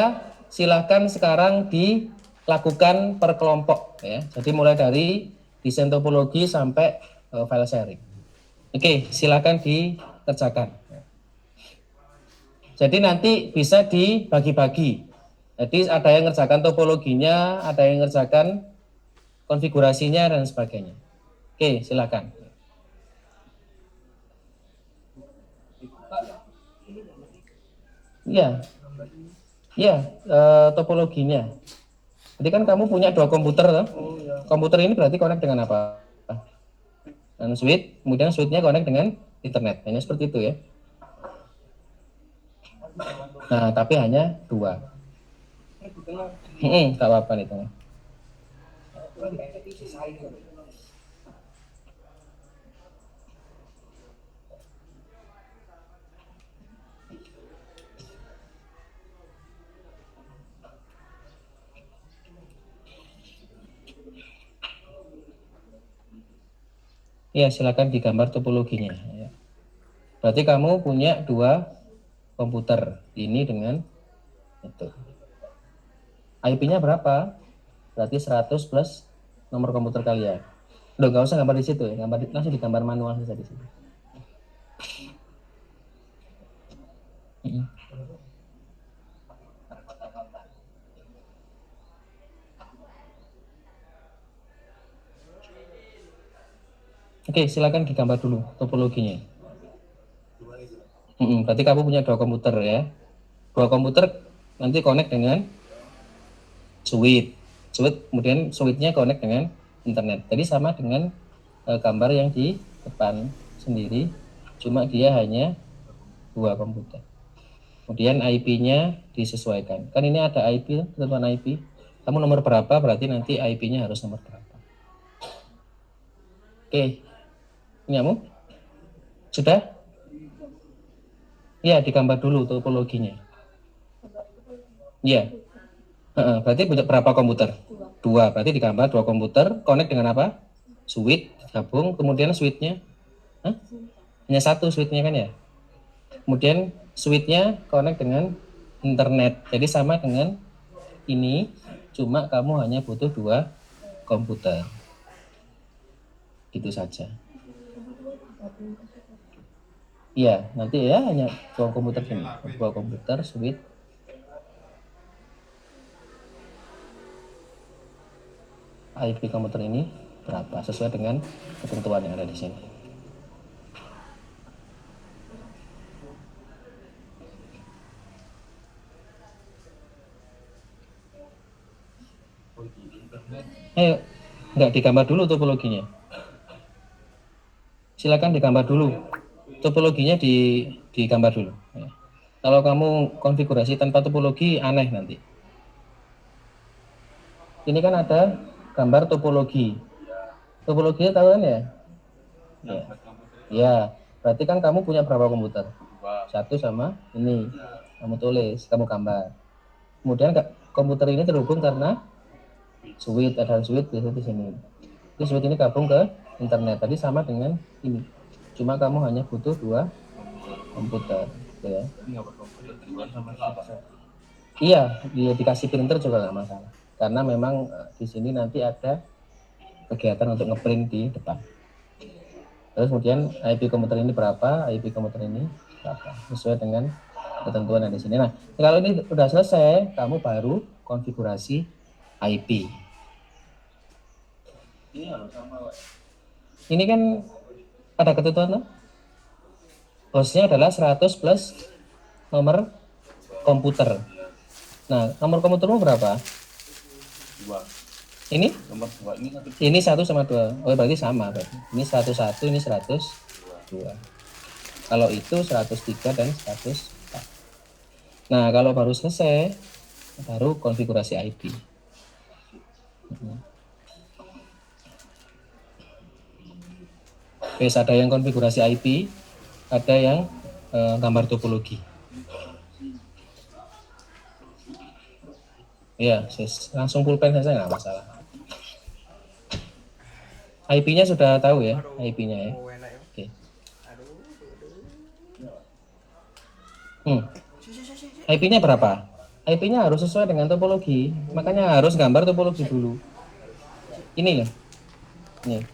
silahkan sekarang dilakukan per kelompok ya. Jadi mulai dari desain topologi sampai file sharing. Oke, silahkan dikerjakan. Jadi nanti bisa dibagi-bagi. Jadi ada yang ngerjakan topologinya, ada yang ngerjakan konfigurasinya dan sebagainya. Oke, silakan. Iya, iya, topologinya. Jadi kan kamu punya dua komputer, toh? Komputer ini berarti connect dengan apa? Dan switch, kemudian switchnya connect dengan internet. Hanya seperti itu ya. Nah, tapi hanya dua. Tak apa-apa nih teman. Ya, silakan digambar topologinya. Ya. Berarti kamu punya dua komputer, ini dengan itu. IP-nya berapa? Berarti 100 plus nomor komputer kalian. Udah nggak usah gambar di situ ya, langsung digambar manual saja di situ. Oke, silakan digambar dulu topologinya. Berarti kamu punya dua komputer ya. Dua komputer nanti connect dengan switch, kemudian switchnya connect dengan internet. Jadi sama dengan gambar yang di depan sendiri, cuma dia hanya dua komputer. Kemudian IP-nya disesuaikan. Kan ini ada IP, ketentuan IP. Kamu nomor berapa, berarti nanti IP-nya harus nomor berapa. Oke, ini kamu? Sudah? Ya, digambar dulu topologinya. Ya. Berarti berapa komputer? Dua. Berarti digambar dua komputer, connect dengan apa? Switch, gabung, kemudian switchnya hanya satu switchnya kan ya. Kemudian switchnya connect dengan internet. Jadi sama dengan ini, cuma kamu hanya butuh dua komputer. Gitu saja. Iya, nanti ya hanya dua komputer ini, dua komputer switch. IP komputer ini berapa sesuai dengan ketentuan yang ada di sini. Ayo, nggak digambar dulu topologinya. Silakan digambar dulu. Topologinya digambar dulu. Ya. Kalau kamu konfigurasi tanpa topologi aneh nanti. Ini kan ada gambar topologi. Topologinya tahu kan ya? Ya. Ya, berarti kan kamu punya berapa komputer? Satu sama ini. Kamu tulis, kamu gambar. Kemudian komputer ini terhubung karena switch, ada switch di sini. Jadi switch ini gabung ke internet. Tadi sama dengan ini. Cuma kamu hanya butuh 2 komputer, gitu ya. Iya, dia dikasih printer juga nggak masalah. Karena memang di sini nanti ada kegiatan untuk ngeprint di depan. Terus kemudian IP komputer ini berapa, IP komputer ini berapa, sesuai dengan ketentuan yang di sini. Nah, kalau ini sudah selesai, kamu baru konfigurasi IP. Ini kan ada ketentuan, no? Hostnya adalah 100 plus nomor komputer. Nah, nomor komputermu berapa? 2. Ini? Nomor 2 ini 1. Ini 1 sama 2. Oh, berarti sama berarti. Ini 101, ini 102. Kalau itu 103 dan 104. Nah, kalau baru selesai, baru konfigurasi IP. Oke, ada yang konfigurasi IP, ada yang gambar topologi. Ya, langsung pulpen saja nggak masalah. IP-nya sudah tahu ya, IP-nya ya. Oke. IP-nya berapa? IP-nya harus sesuai dengan topologi, makanya harus gambar topologi dulu. Ini loh, ini.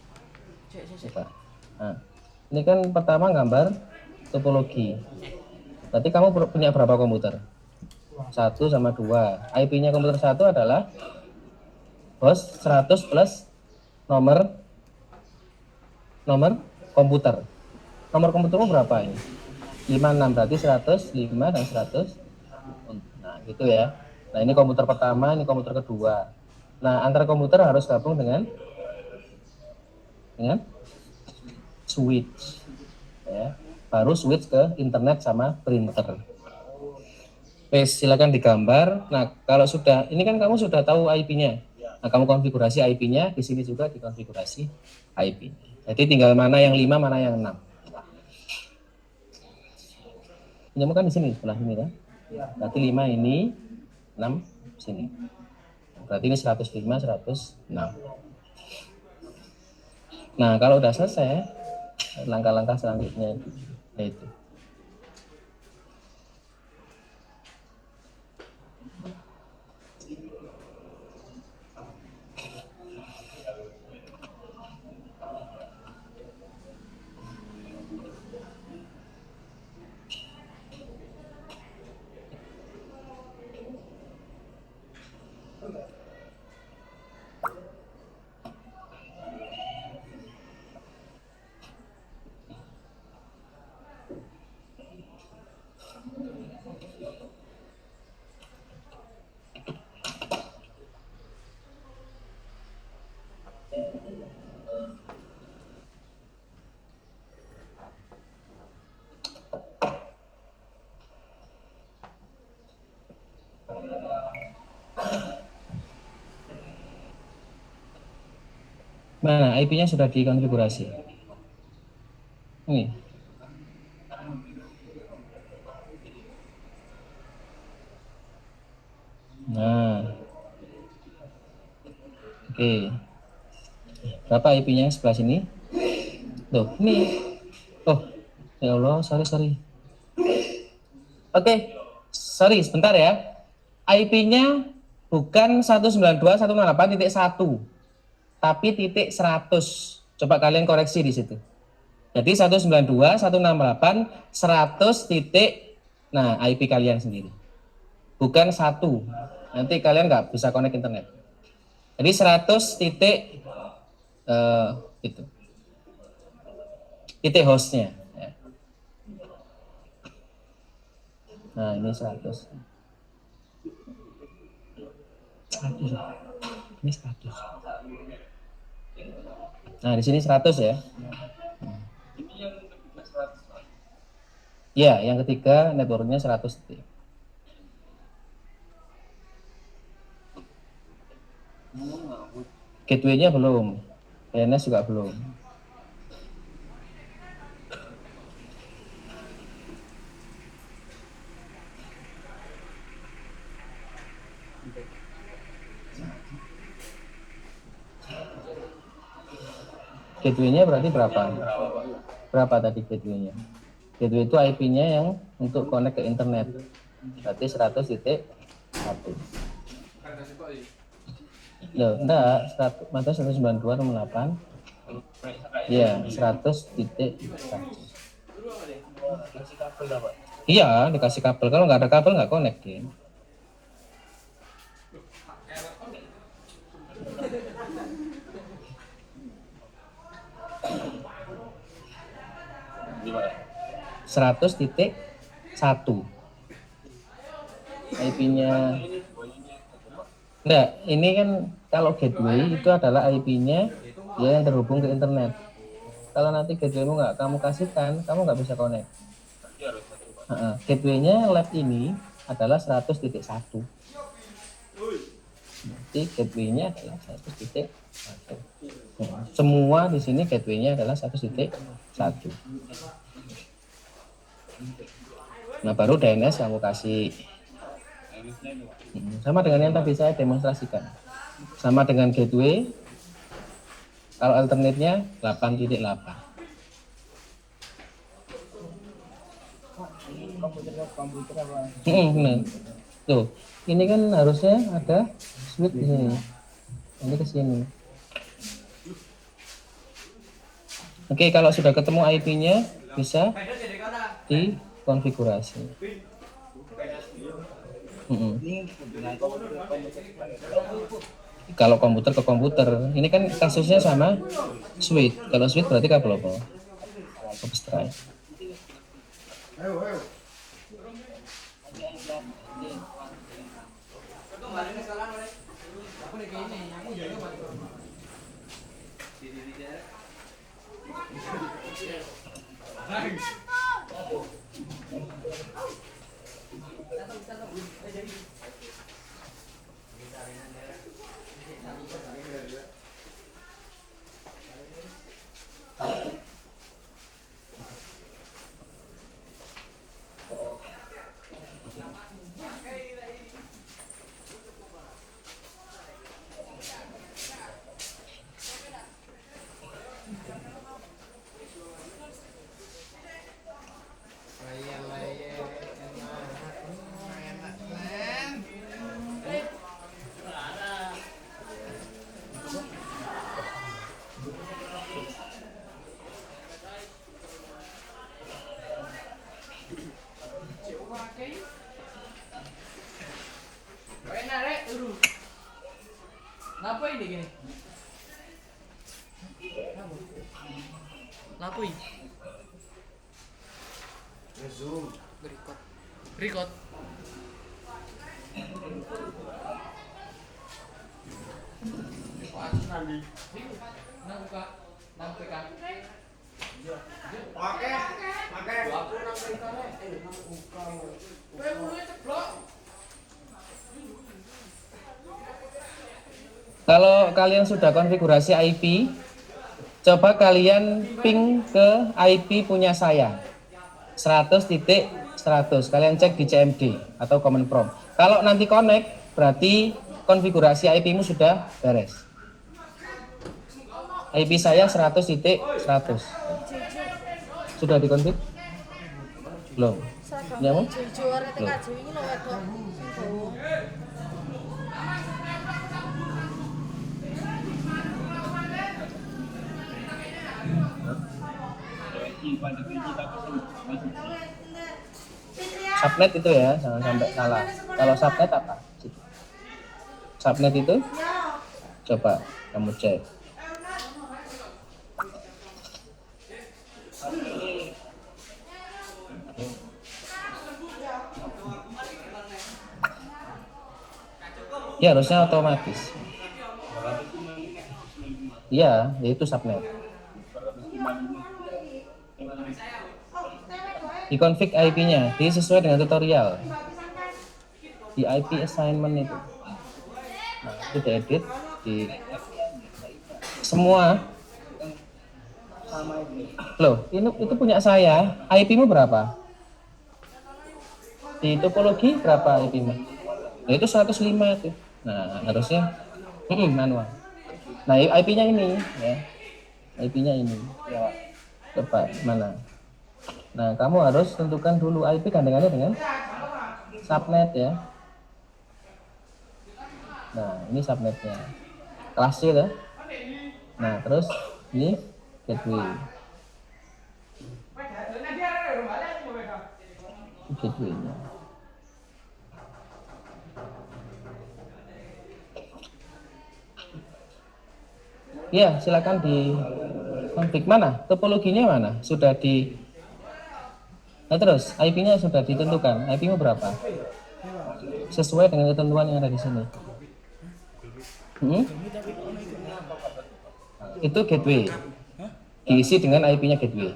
Coba. Nah, ini kan pertama gambar topologi. Berarti kamu punya berapa komputer? 1 sama 2. IP-nya komputer 1 adalah host 100 plus nomor komputer. Nomor komputermu berapa ini? 56, berarti 105 dan 100. Nah, gitu ya. Nah, ini komputer pertama, ini komputer kedua. Nah, antar komputer harus gabung dengan switch. Ya. Baru switch ke internet sama printer. Oke, silakan digambar. Nah, kalau sudah, ini kan kamu sudah tahu IP-nya. Nah, kamu konfigurasi IP-nya, di sini juga dikonfigurasi IP. Jadi tinggal mana yang 5, mana yang 6. Ini kan di sini, sebelah sini kan? Berarti 5 ini, 6 sini. Berarti ini 105, 106. Nah, kalau udah selesai, langkah-langkah selanjutnya itu. Mana IP-nya sudah dikonfigurasi? Ini. Nah. Oke. Berapa IP-nya sebelah sini? Tuh, ini. Oh, ya Allah, sorry. Oke. Sorry, sebentar ya. IP-nya bukan 192.168.1, tapi titik 100. Coba kalian koreksi di situ. Jadi 192.168.100 titik, nah IP kalian sendiri. Bukan 1. Nanti kalian nggak bisa connect internet. Jadi 100 titik eh, itu titik hostnya ya. Nah ini 100. Ini 100. Nah di sini 100 ya. Ya, yang ketiga networknya 100 titik. Gateway-nya belum, DNS juga belum. Gateway-nya berarti berapa? Berapa tadi gateway-nya? Gateway itu IP-nya yang untuk connect ke internet. Berarti 100.1. Loh, enggak, 192.8. Iya, 100.1. Iya, dikasih kabel. Kalau nggak ada kabel nggak connect dia. Seratus titik satu IP-nya. Enggak, ini kan kalau gateway itu adalah IP-nya ya yang terhubung ke internet. Kalau nanti gateway-mu nggak kamu kasihkan, kamu nggak bisa connect. Gateway-nya lab ini adalah 100.1. Jadi gateway-nya adalah 100.1. Semua di sini gateway-nya adalah 100.1. Nah baru DNS kamu kasih. Sama dengan yang tadi saya demonstrasikan. Sama dengan gateway. Kalau alternate-nya 8.8. Komputer apa? Nah. Tuh, ini kan harusnya ada switch di sini. Ini ke sini. Oke, kalau sudah ketemu IP-nya bisa dikonfigurasi. Kalau komputer ke komputer, ini kan kasusnya sama switch. Kalau switch berarti kabel apa? Substrate. Kenapa ini gini? Kenapa ini? Zoom. Record. Record. Nang buka, nang PK. Oke. Aku nang PK nang buka. Kowe mulai ceblok. Kalau kalian sudah konfigurasi IP, coba kalian ping ke IP punya saya 100.100. Kalian cek di CMD atau Command Prompt. Kalau nanti connect, berarti konfigurasi IP-mu sudah beres. IP saya 100.100. Sudah dikonfig? Belum. Belum. Subnet itu ya, jangan sampai salah. Kalau subnet apa? Subnet itu coba kamu cek. Ya harusnya otomatis. Iya, yaitu subnet. Di config IP-nya, di sesuai dengan tutorial. Di IP assignment itu. Nah, itu diedit di semua. Loh, ini itu punya saya. IP-mu berapa? Di topologi berapa IP-mu? Nah, itu 105 itu. Nah, harusnya manual. Nah, IP-nya ini ya. IP-nya ini. Coba mana? Nah, kamu harus tentukan dulu IP gandengannya dengan subnet ya. Nah, ini subnetnya. Kelas C ya. Nah, terus ini gateway. Gateway-nya. Ya, silakan di konfig mana? Topologinya mana? Sudah di. Nah, terus IP-nya sudah ditentukan. IP-mu berapa? Sesuai dengan ketentuan yang ada di sini. Itu gateway. Diisi dengan IP-nya gateway.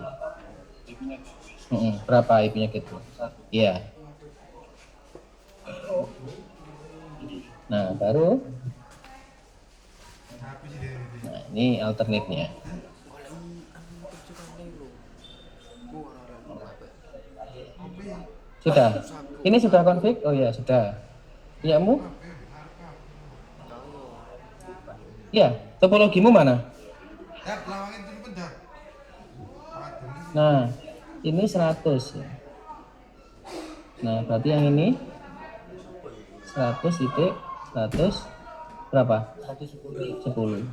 Berapa IP-nya gateway? Iya. Nah, baru. Nah, ini alternate-nya. Sudah. Ini sudah config? Oh ya, sudah. Punya-mu? Iya, topologimu mana? Nah, ini 100 ya. Nah, berarti yang ini 100 titik 100 berapa? 10.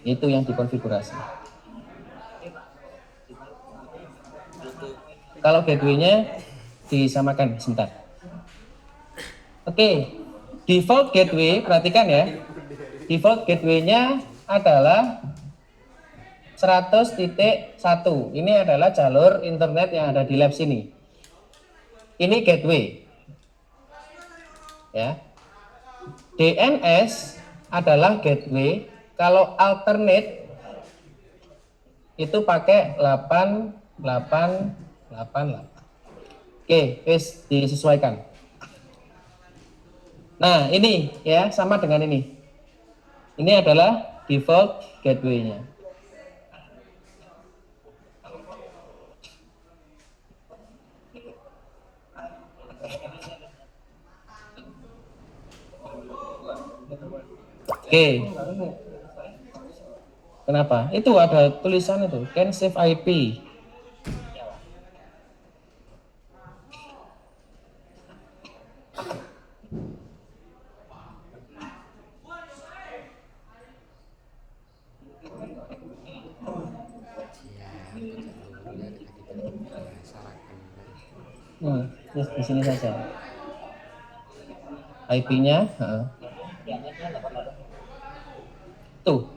Itu yang dikonfigurasi. Kalau gateway-nya disamakan sebentar. Oke. Default gateway, perhatikan ya. Default gateway-nya adalah 100.1. Ini adalah jalur internet yang ada di lab sini. Ini gateway. Ya. DNS adalah gateway. Kalau alternate itu pakai 8888. Oke, wis disesuaikan. Nah, ini ya sama dengan ini. Ini adalah default gateway-nya. Oke. Kenapa? Itu ada tulisan itu, can save IP. Di sini saja. IP-nya, tuh.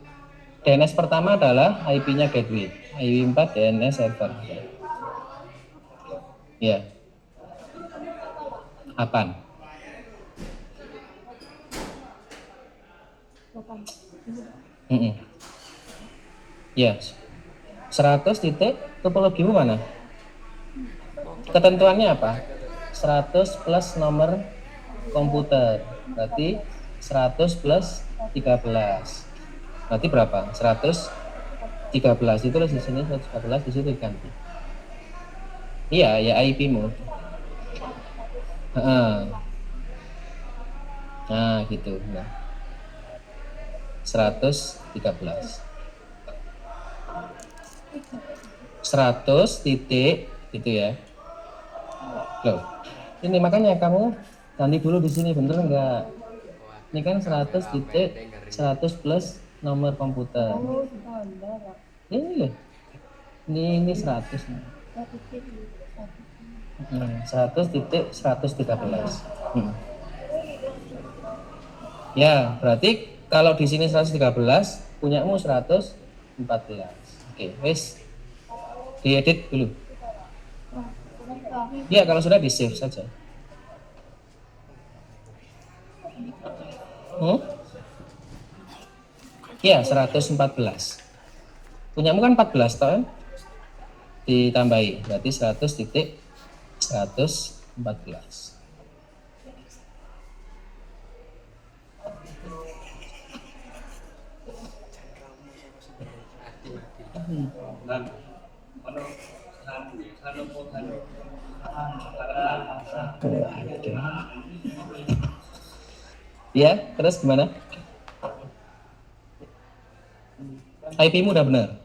DNS pertama adalah IP-nya gateway, IP4 DNS server. Ya. Apaan? Yes. 100 titik topologimu mana? Ketentuannya apa? 100 plus nomor komputer. Berarti 100 plus 13. Berarti berapa? 113. Itu di sini 114, di situ diganti. Iya, ya IP-mu. Nah, gitu. Nah. 113. 100 titik gitu ya. Loh. Ini makanya kamu ganti dulu di sini, bener enggak? Ini kan 100 titik 100 plus nomor komputer. Ini loh. Ini 100. 100 titik 113. Ya, berarti kalau di sini 113, punyamu 114. Oke, wes. Diedit dulu. Ya, kalau sudah di save saja. Hmm? Iya, 114. Punyamu kan 14 toh, kan? Ditambahi, berarti 100,114. Ya, terus gimana? IP-mu udah benar?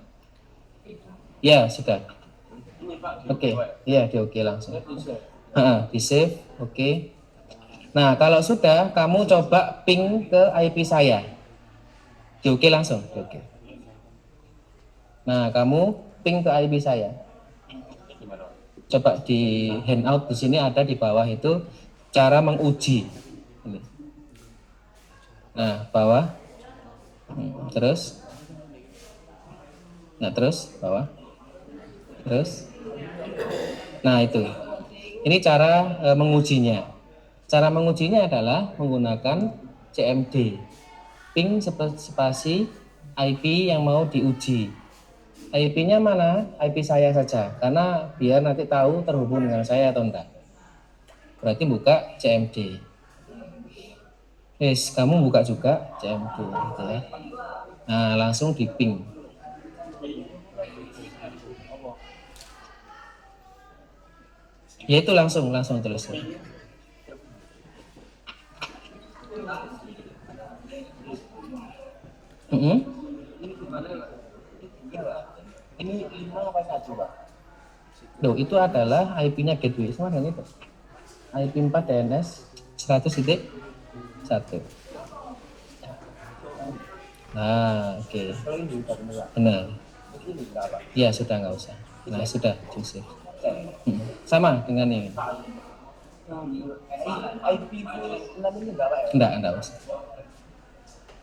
Ya, sudah. Oke, ya di oke langsung. Di save, oke. Nah, kalau sudah, kamu coba ping ke IP saya. Di oke langsung, di oke. Nah, kamu ping ke IP saya. Coba di handout di sini ada di bawah itu cara menguji. Ini. Nah, bawah. Terus. Nah, terus bawah. Terus. Nah, itu. Ini cara mengujinya. Cara mengujinya adalah menggunakan CMD. Ping spasi IP yang mau diuji. IP-nya mana? IP saya saja. Karena biar nanti tahu terhubung dengan saya atau enggak. Berarti buka CMD. Yes, kamu buka juga CMD gitu ya. Nah, langsung di ping. Ya itu langsung tulis. Ini 5 apa 1, Pak? Loh, itu adalah IP-nya gateway sama dengan itu. IP 4 DNS 100.1. Nah, oke. Benar. Ya, sudah nggak usah. Nah, sudah diisi. Sama dengan ini. Enggak usah.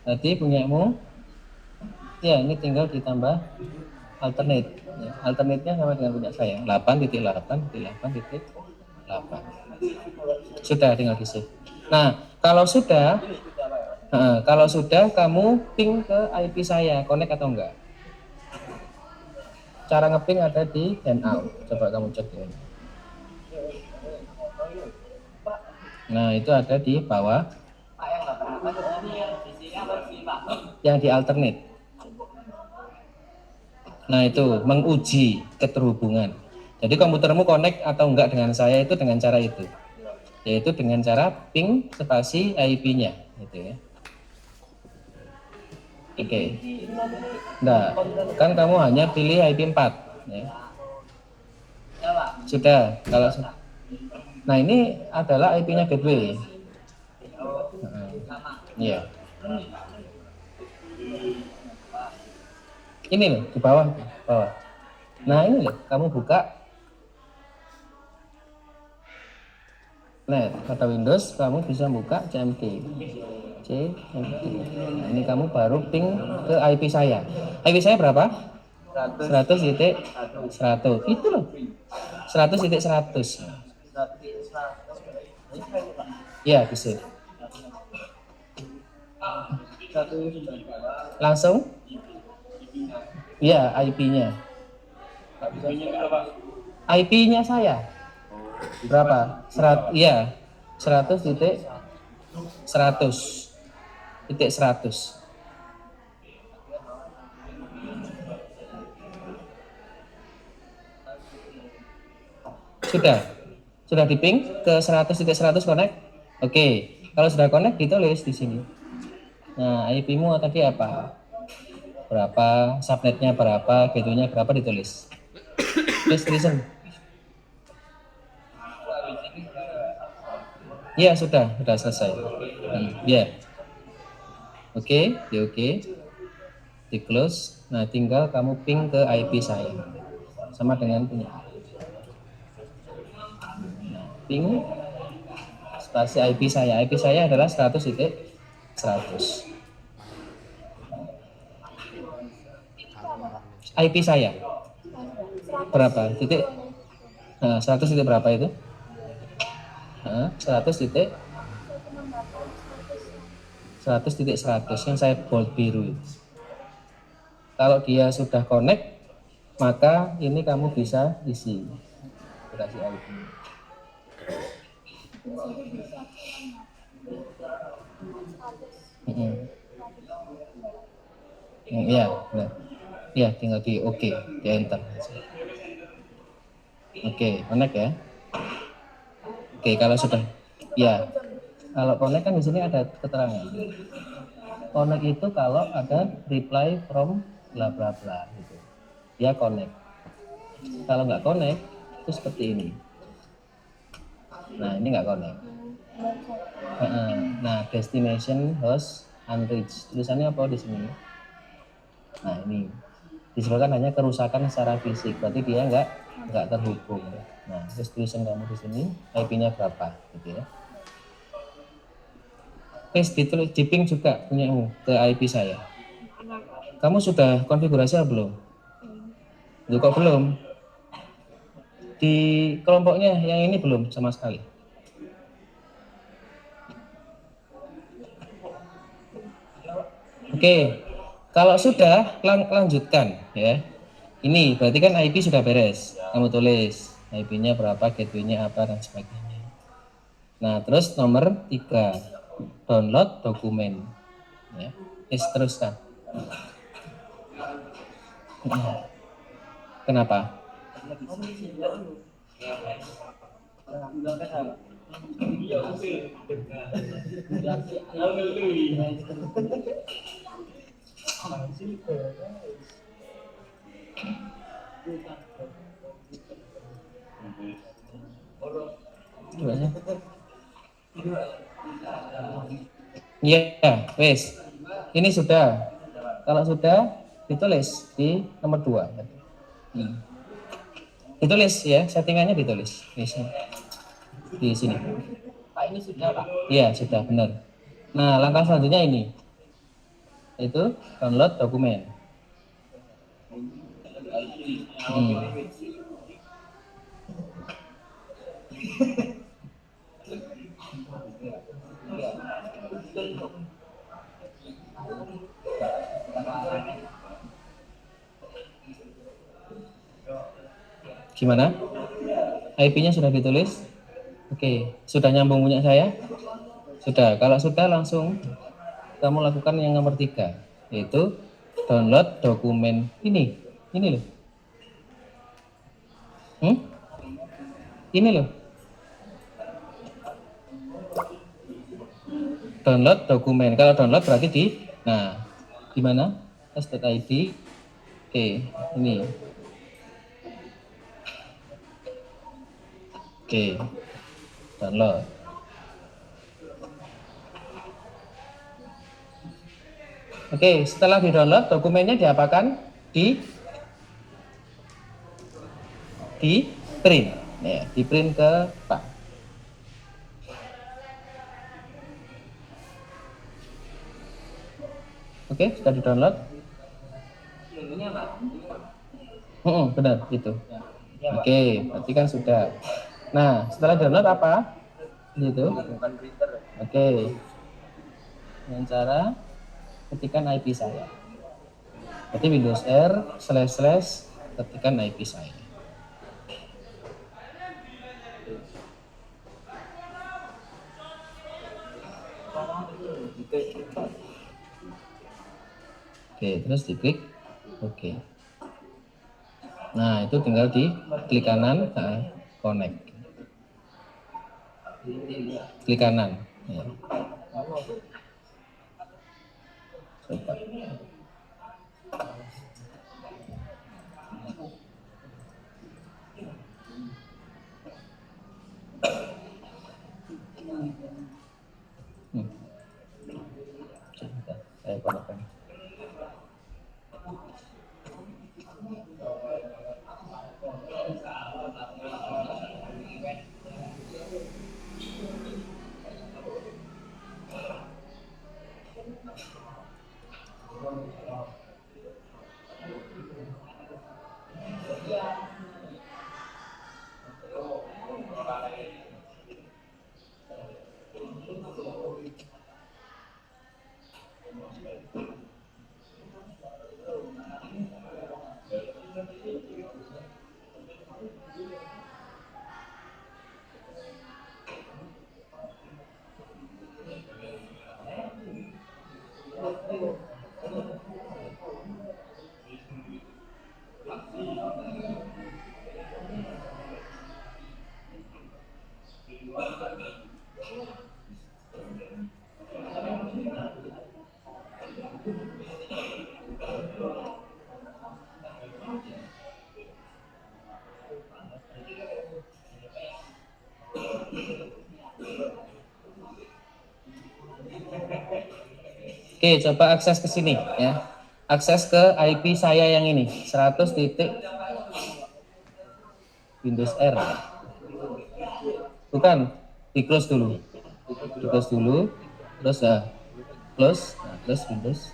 Tadi punyamu, ya ini tinggal ditambah alternate. Ya, alternate-nya sama dengan punya saya. 8.8.8.8. Sudah tinggal di save. Nah, kalau sudah kamu ping ke IP saya, connect atau enggak? Cara ngeping ada di handout. Coba kamu cek ya. Nah, itu ada di bawah. Yang di alternate. Nah, itu menguji keterhubungan. Jadi komputermu connect atau enggak dengan saya itu dengan cara itu. Yaitu dengan cara ping spasi IP-nya gitu ya. Oke. Nah, kan kamu hanya pilih IP 4 ya. Sudah, kalau nah ini adalah IP-nya gateway. Iya. Ini loh di bawah. Nah, ini loh, kamu buka net atau Windows, kamu bisa buka CMD. Nah, ini kamu baru ping ke IP saya. IP saya berapa? 100.100. Itu loh. 100.100. Ya, bisa. Langsung? Ya, IP-nya. IP-nya saya. Berapa? 100.100.100. Sudah diping ke 100.100 connect. Oke, kalau sudah connect ditulis di sini. Nah, IP-mu tadi apa? Berapa, subnetnya berapa, gateway-nya berapa ditulis. Please listen. Ya, sudah selesai. Ya. Oke, di close. Nah, tinggal kamu ping ke IP saya. Sama dengan punya. Ping spasi IP saya. IP saya adalah 100.100. IP saya berapa? Titik 100 titik berapa itu? 100 titik 100.100 yang saya bold biru. Kalau dia sudah connect, maka ini kamu bisa isi dikasih ID. Iya, benar. Iya, tinggal di oke, di enter. Oke, connect ya. Oke, kalau sudah, ya, kalau connect kan di sini ada keterangan. Connect itu kalau ada reply from bla bla bla gitu. Dia connect. Kalau nggak connect, itu seperti ini. Nah, ini nggak connect. Nah, destination host unreached. Tulisannya apa di sini? Nah, ini disebutkan hanya kerusakan secara fisik, berarti dia nggak terhubung. Nah, terus tulisan kamu di sini IP-nya berapa, gitu ya. Ditulis di ping juga punyamu ke IP saya. Kamu sudah konfigurasi atau belum? Loh, kok belum? Di kelompoknya yang ini belum sama sekali. Oke, kalau sudah lanjutkan ya. Ini berarti kan IP sudah beres. Kamu tulis IP-nya berapa, gateway-nya apa dan sebagainya. Nah, terus nomor 3, download dokumen. Ya, teruskan. Kenapa? Iya, wes. Ini sudah. Kalau sudah ditulis di nomor 2. Ditulis ya, settingannya ditulis di sini. Di sini. Pak, ini sudah, Pak? Iya, sudah benar. Nah, langkah selanjutnya ini. Itu download dokumen. Gimana? IP-nya sudah ditulis? Oke, sudah nyambung punya saya? Sudah. Kalau sudah langsung kamu lakukan yang nomor 3, yaitu download dokumen ini loh. Ini loh. Download dokumen. Kalau download berarti di mana? Test.id. Oke, ini. Oke, download. Oke, setelah di-download dokumennya diapakan? Di print. Ya, di print ke Pak. Oke, sudah di-download? Benar, itu. Oke, berarti kan sudah. Nah, setelah download apa? Gitu. Oke. Dengan cara ketikkan IP saya. Berarti Windows R / ketikkan IP saya. Oke, terus diklik oke. Nah, itu tinggal di klik kanan, connect. Klik kanan. Ya. Coba. Coba, saya connect. Oke, coba akses ke sini ya. Akses ke IP saya yang ini 100 titik Windows R. Bukan, di close dulu. Di close dulu. Terus close, nah, terus Windows.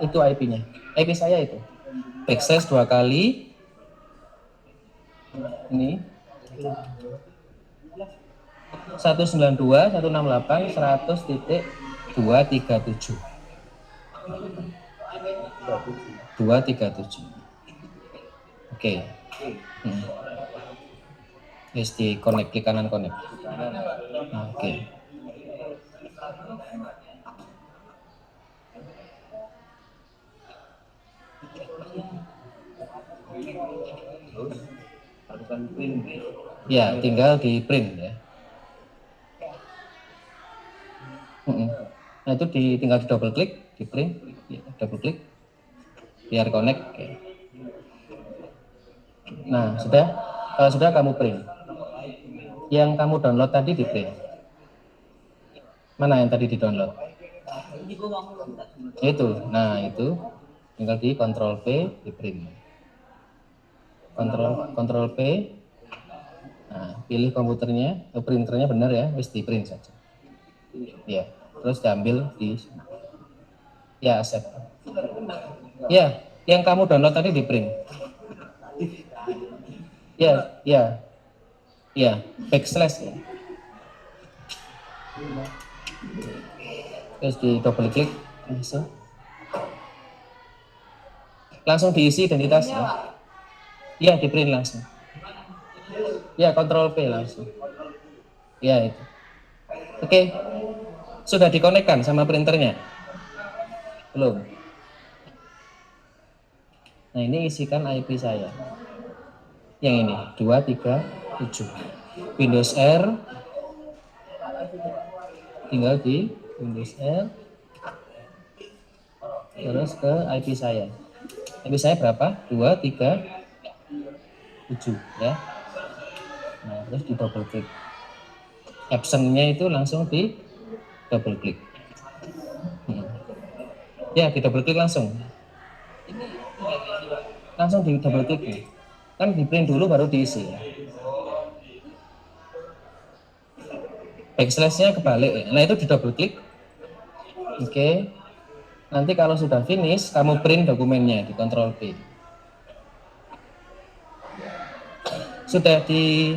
Itu IP-nya. IP saya itu. Backslash 2 kali. Ini 192 168 100 titik 237 237. Oke. Yes, di connect, klik kanan connect. Oke. Ya, tinggal di print ya. Nah, itu tinggal di double klik, di print, ya, double klik, biar connect. Oke. Nah, sudah. Kalau sudah kamu print. Yang kamu download tadi di print. Mana yang tadi di download? Itu. Nah, itu tinggal di Ctrl P, di print. Ctrl P. Nah, pilih komputernya, printernya benar ya, wis di print saja. Ya, terus diambil di ya, accept. Ya, yang kamu download tadi di print. Ya, backslash ya. Terus di double klik langsung diisi identitasnya. Ya, di print langsung. Ya, Ctrl P langsung. Ya, itu. Oke. Sudah dikonekkan sama printernya? Belum. Nah, ini isikan IP saya. Yang ini 237. Windows R. Tinggal di Windows R. Terus ke IP saya. IP saya berapa? 237 ya. Nah, terus di double klik. Absen-nya itu langsung di double klik. Ya, di double klik langsung. Langsung di double klik nih. Kan di print dulu baru diisi ya. Backslash-nya kebalik ya. Nah, itu di double klik. Oke. Nanti kalau sudah finish, kamu print dokumennya di Ctrl P. Sudah di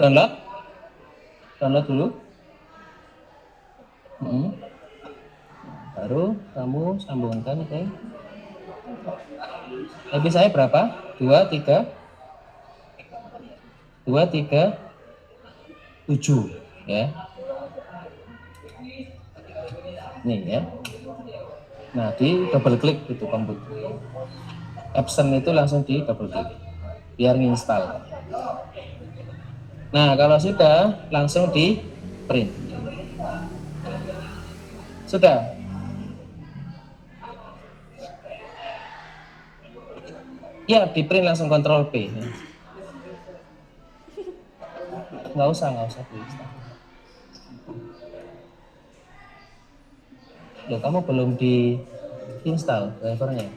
download? Download dulu. Baru kamu sambungkan ke IP saya berapa? 237 ya. Nih ya. Nah, di double klik itu komputer. Absen itu langsung di double klik biar nginstal. Nah, kalau sudah langsung di print. Sudah. Ya, di print langsung Ctrl P. Nggak usah diinstal. Loh, kamu belum diinstal drivernya?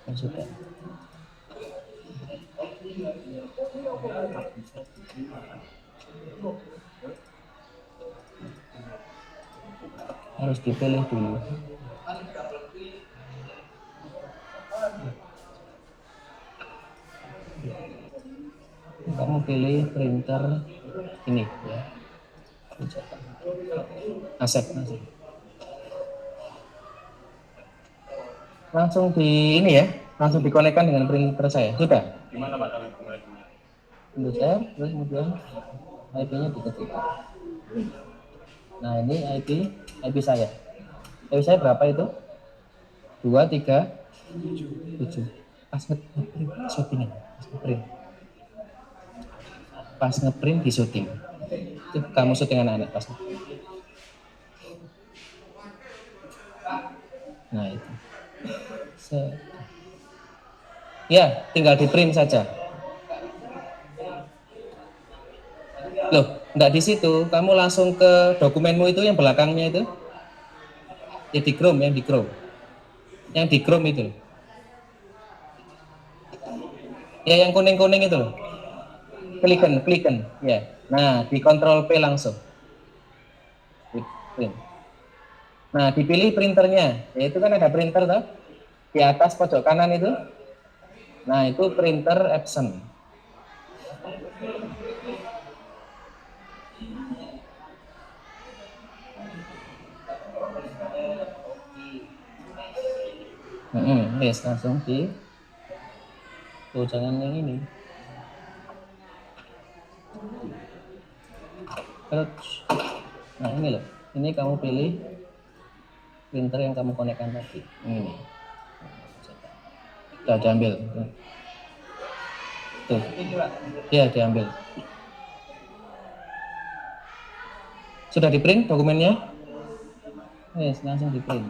Oh, sudah. Harus dipilih dulu. Kamu pilih printer ini ya. Accept. Langsung di ini ya, langsung dikonekkan dengan printer saya. Sudah. Gimana Pak kalau Windows R, terus kemudian IP-nya diketik. Nah, ini IP saya. IP saya berapa itu? 237. Pas ngeprint syutingnya, pas ngeprint di syuting. Itu kamu syuting anak-anak pas. Nah, itu. Ya, tinggal di print saja. Loh, enggak di situ. Kamu langsung ke dokumenmu itu yang belakangnya itu. Ya di Chrome, yang di Chrome. Yang di Chrome itu. Ya yang kuning-kuning itu loh. Kliken. Ya. Nah, di Ctrl P langsung. Di print. Nah, dipilih printernya. Ya itu kan ada printer tuh. Di atas pojok kanan itu. Nah, itu printer Epson. Yes, langsung di. Tuh, jangan yang ini. Nah, ini loh. Ini kamu pilih printer yang kamu konekkan tadi. Ini. Sudah diambil. Tuh. Ya, diambil. Sudah di print dokumennya? Yes, langsung di print.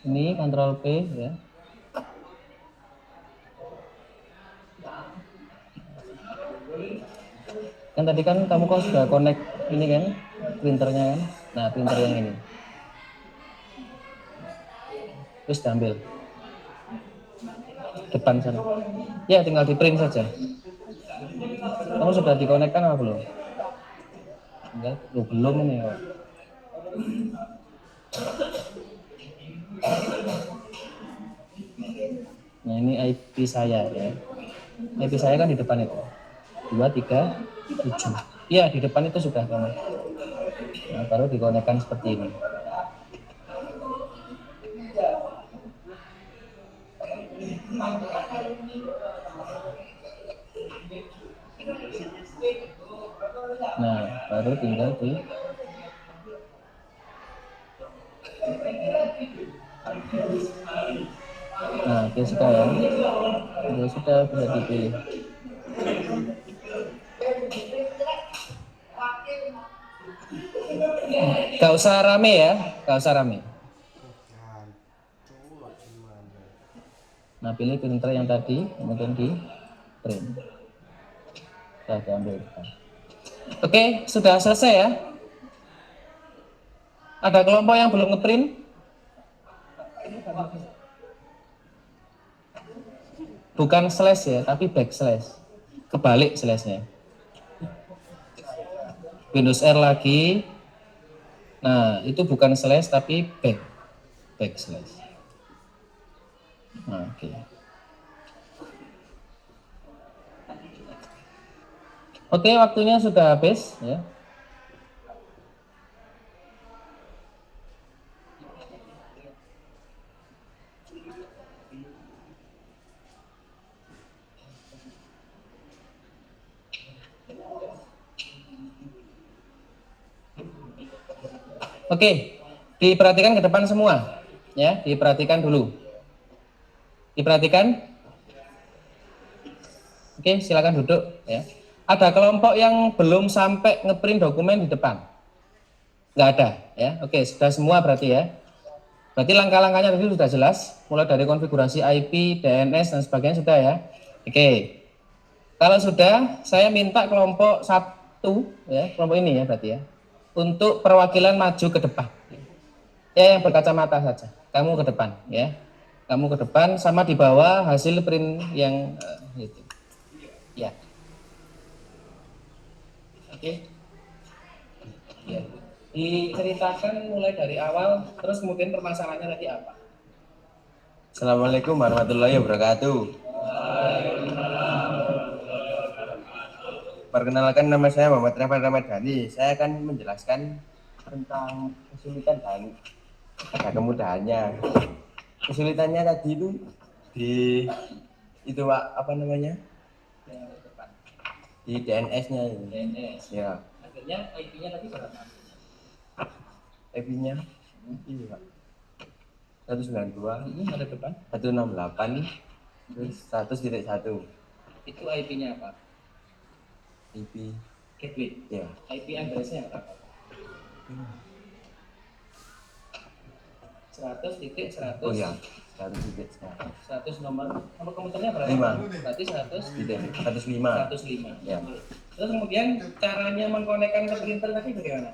Ini Ctrl P ya. Kan tadi kan kamu kan sudah connect ini kan printernya kan. Nah, printer yang ini. Terus diambil. Depan sana. Ya, tinggal di print saja. Kamu sudah dikonekkan apa belum? Enggak, belum ini ya. Nah, ini IP saya ya. IP saya kan di depan itu. 237. Iya, di depan itu sudah kamu. Nah, baru dikonekkan seperti ini. Nah, baru tinggal di Nah, oke sudah ya. Ya sudah bisa dipilih. Gak usah rame ya, gak usah rame. Nah, pilih printer yang tadi, kemudian di print. Sudah diambil. Oke, sudah selesai ya. Ada kelompok yang belum ngeprint? Bukan slash ya, tapi backslash. Kebalik slashnya. Windows R lagi. Nah, itu bukan slash tapi backslash. Nah, oke. Oke, waktunya sudah habis ya. Oke, diperhatikan ke depan semua, ya, diperhatikan dulu. Diperhatikan. Oke, silakan duduk, ya. Ada kelompok yang belum sampai ngeprint dokumen di depan? Nggak ada, ya. Oke, sudah semua berarti ya. Berarti langkah-langkahnya tadi sudah jelas, mulai dari konfigurasi IP, DNS dan sebagainya sudah ya. Oke, kalau sudah, saya minta kelompok satu, ya, kelompok ini ya berarti ya, untuk perwakilan maju ke depan. Ya, yang berkacamata saja. Kamu ke depan, ya. Kamu ke depan sama di bawah hasil print yang itu. Ya. Oke. Ya. Diceritakan mulai dari awal, terus kemudian permasalahannya tadi apa? Assalamualaikum warahmatullahi wabarakatuh. Perkenalkan, nama saya Muhammad Rahman Ramadhani. Saya akan menjelaskan tentang kesulitan dan ada kemudahannya. Kesulitannya tadi itu di itu Pak, apa namanya? Di DNS-nya ini. DNS. Ya. Akhirnya IP-nya tadi berapa? IP-nya ini Pak. 192 Ada depan. 168 terus 100.1. Itu IP-nya apa? IP Gateway. ya. IP address-nya apa? 100.100. 100.100. Oh ya. 100 nomor komputernya berapa? 5. Berarti 100 105. 105. Ya. Terus kemudian caranya mengkonekkan ke printer tadi bagaimana?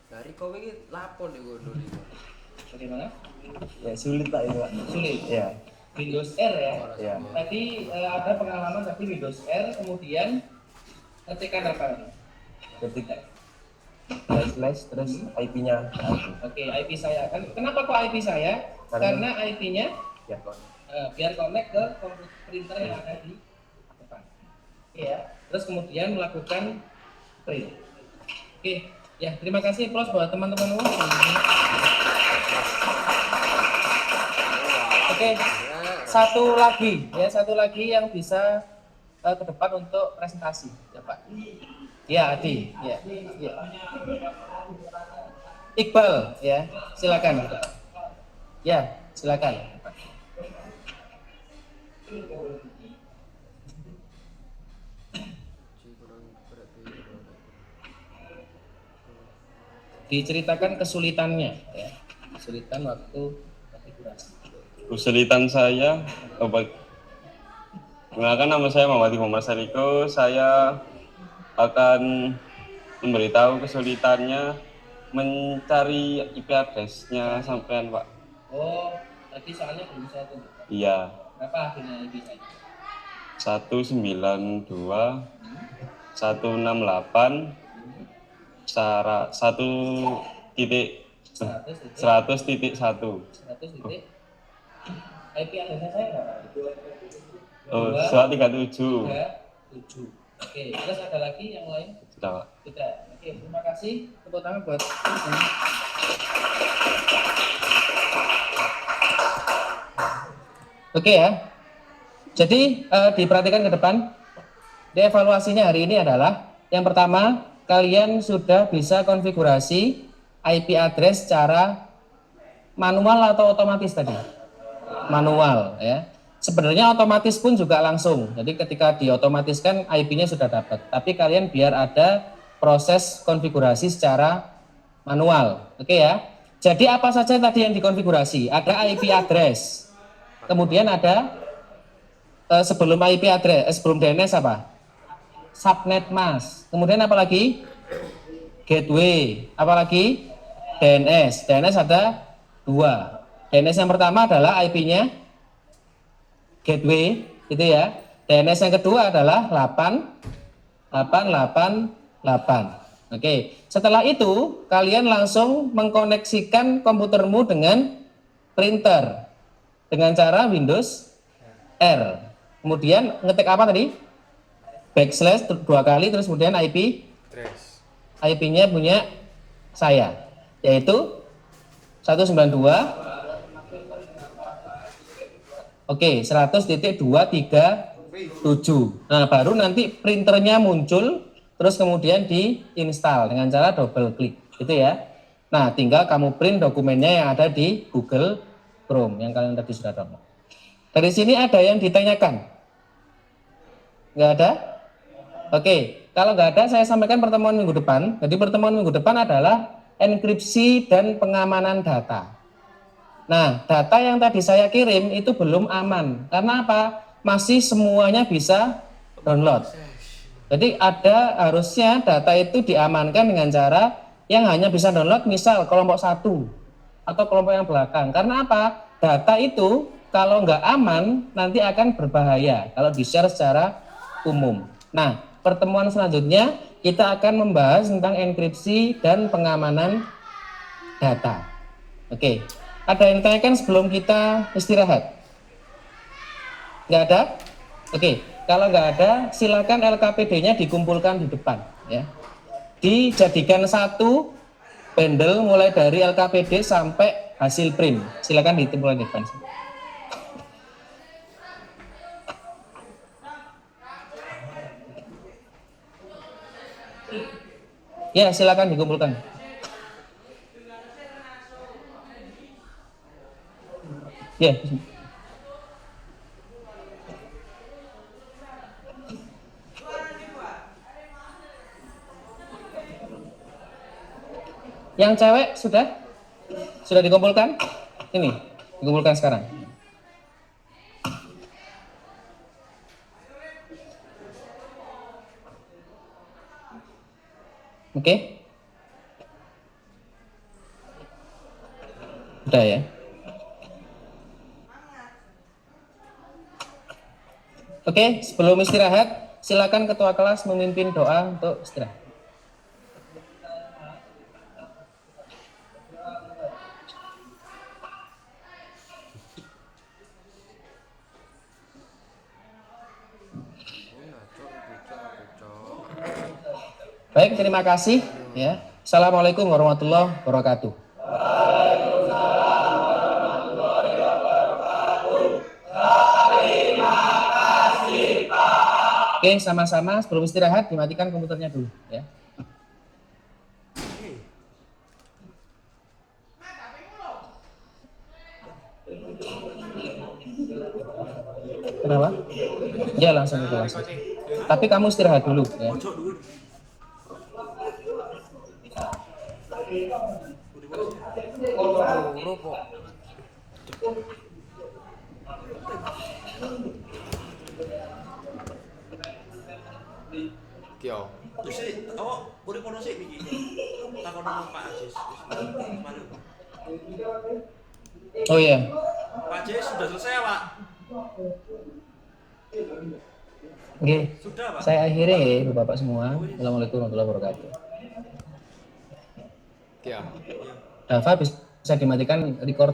Dari kowe iki lapor nek ngono iki. Bagaimana? Ya sulit Pak ini Pak. Sulit. Ya. Windows R ya. Ya. Tadi ada pengalaman tadi Windows R, kemudian ketikkan apa? Ketik slash terus IP-nya. Oke, IP saya. Kenapa kok IP saya? Karena IP-nya Ya, Pak. biar connect ke komputer printer yang ada di depan. Oke ya. Terus kemudian melakukan print. Oke, ya terima kasih plus buat teman-teman semua. Oke, satu lagi yang bisa ke depan untuk presentasi, ya Pak. Ya, Adi, ya. Iqbal, ya, silakan. Ya, silakan. Diceritakan kesulitannya, ya. Kesulitan waktu konfigurasi. Kesulitan saya, perkenalkan nama saya Muhammad Muhammad Sariko. Saya akan memberitahu kesulitannya mencari IP address-nya sampean, Pak. Oh, tadi soalnya belum saya tunjukkan. Iya, Berapa akhirnya IP saya? 192 168 100.1 100 titik IP address saya berapa? Oh, 237. 7. Oke, terus ada lagi yang lain? Sudah, Pak. Tidak. Oke, terima kasih. Tepuk tangan buat Oke ya. Jadi diperhatikan ke depan. Evaluasinya hari ini adalah yang pertama, kalian sudah bisa konfigurasi IP address secara manual atau otomatis tadi? Manual ya. Sebenarnya otomatis pun juga langsung. Jadi ketika diotomatiskan IP-nya sudah dapat. Tapi kalian biar ada proses konfigurasi secara manual. Oke ya. Jadi apa saja tadi yang dikonfigurasi? Ada IP address. Kemudian ada sebelum IP address, sebelum DNS apa? Subnet mask. Kemudian apa lagi? Gateway. Apa lagi? DNS. DNS ada 2. DNS yang pertama adalah IP-nya gateway, gitu ya. DNS yang kedua adalah 888. Oke. Setelah itu, kalian langsung mengkoneksikan komputermu dengan printer dengan cara Windows R. Kemudian ngetik apa tadi? Backslash 2 kali, terus kemudian IP-nya punya saya, yaitu 192. Oke, 100.237. Nah, baru nanti printernya muncul, terus kemudian diinstal dengan cara double klik, gitu ya. Nah, tinggal kamu print dokumennya yang ada di Google Chrome yang kalian tadi sudah download. Dari sini ada yang ditanyakan? Nggak ada? Oke, kalau nggak ada saya sampaikan pertemuan minggu depan. Jadi pertemuan minggu depan adalah enkripsi dan pengamanan data. Nah, data yang tadi saya kirim itu belum aman. Karena apa? Masih semuanya bisa download. Jadi harusnya data itu diamankan dengan cara yang hanya bisa download misal kelompok 1 atau kelompok yang belakang. Karena apa? Data itu kalau nggak aman nanti akan berbahaya kalau di-share secara umum. Nah, pertemuan selanjutnya kita akan membahas tentang enkripsi dan pengamanan data. Oke. Ada yang ditanyakan sebelum kita istirahat? Nggak ada? Oke, kalau nggak ada, silakan LKPD-nya dikumpulkan di depan, ya. Dijadikan satu bundle mulai dari LKPD sampai hasil print. Silakan dikumpulkan di depan. Ya, silakan dikumpulkan. Ya. Yang cewek sudah dikumpulkan? ini dikumpulkan sekarang. Oke? Udah ya. Oke, sebelum istirahat, silakan ketua kelas memimpin doa untuk istirahat. Baik, terima kasih ya. Assalamualaikum warahmatullahi wabarakatuh. Oke, sama-sama sebelum istirahat dimatikan komputernya dulu ya. Kenapa? Ya langsung ke kelas. Tapi kamu istirahat dulu ya. Loro kok. Kyo. Terus urip ono sik iki. Takon nang Pak Ajis. Mari. Oh iya. Pak Ajis sudah selesai, Pak? Oke. Sudah, Pak. Saya akhiri ya Bapak semua. Assalamualaikum warahmatullahi wabarakatuh. Kyo. Dava bisa dimatikan record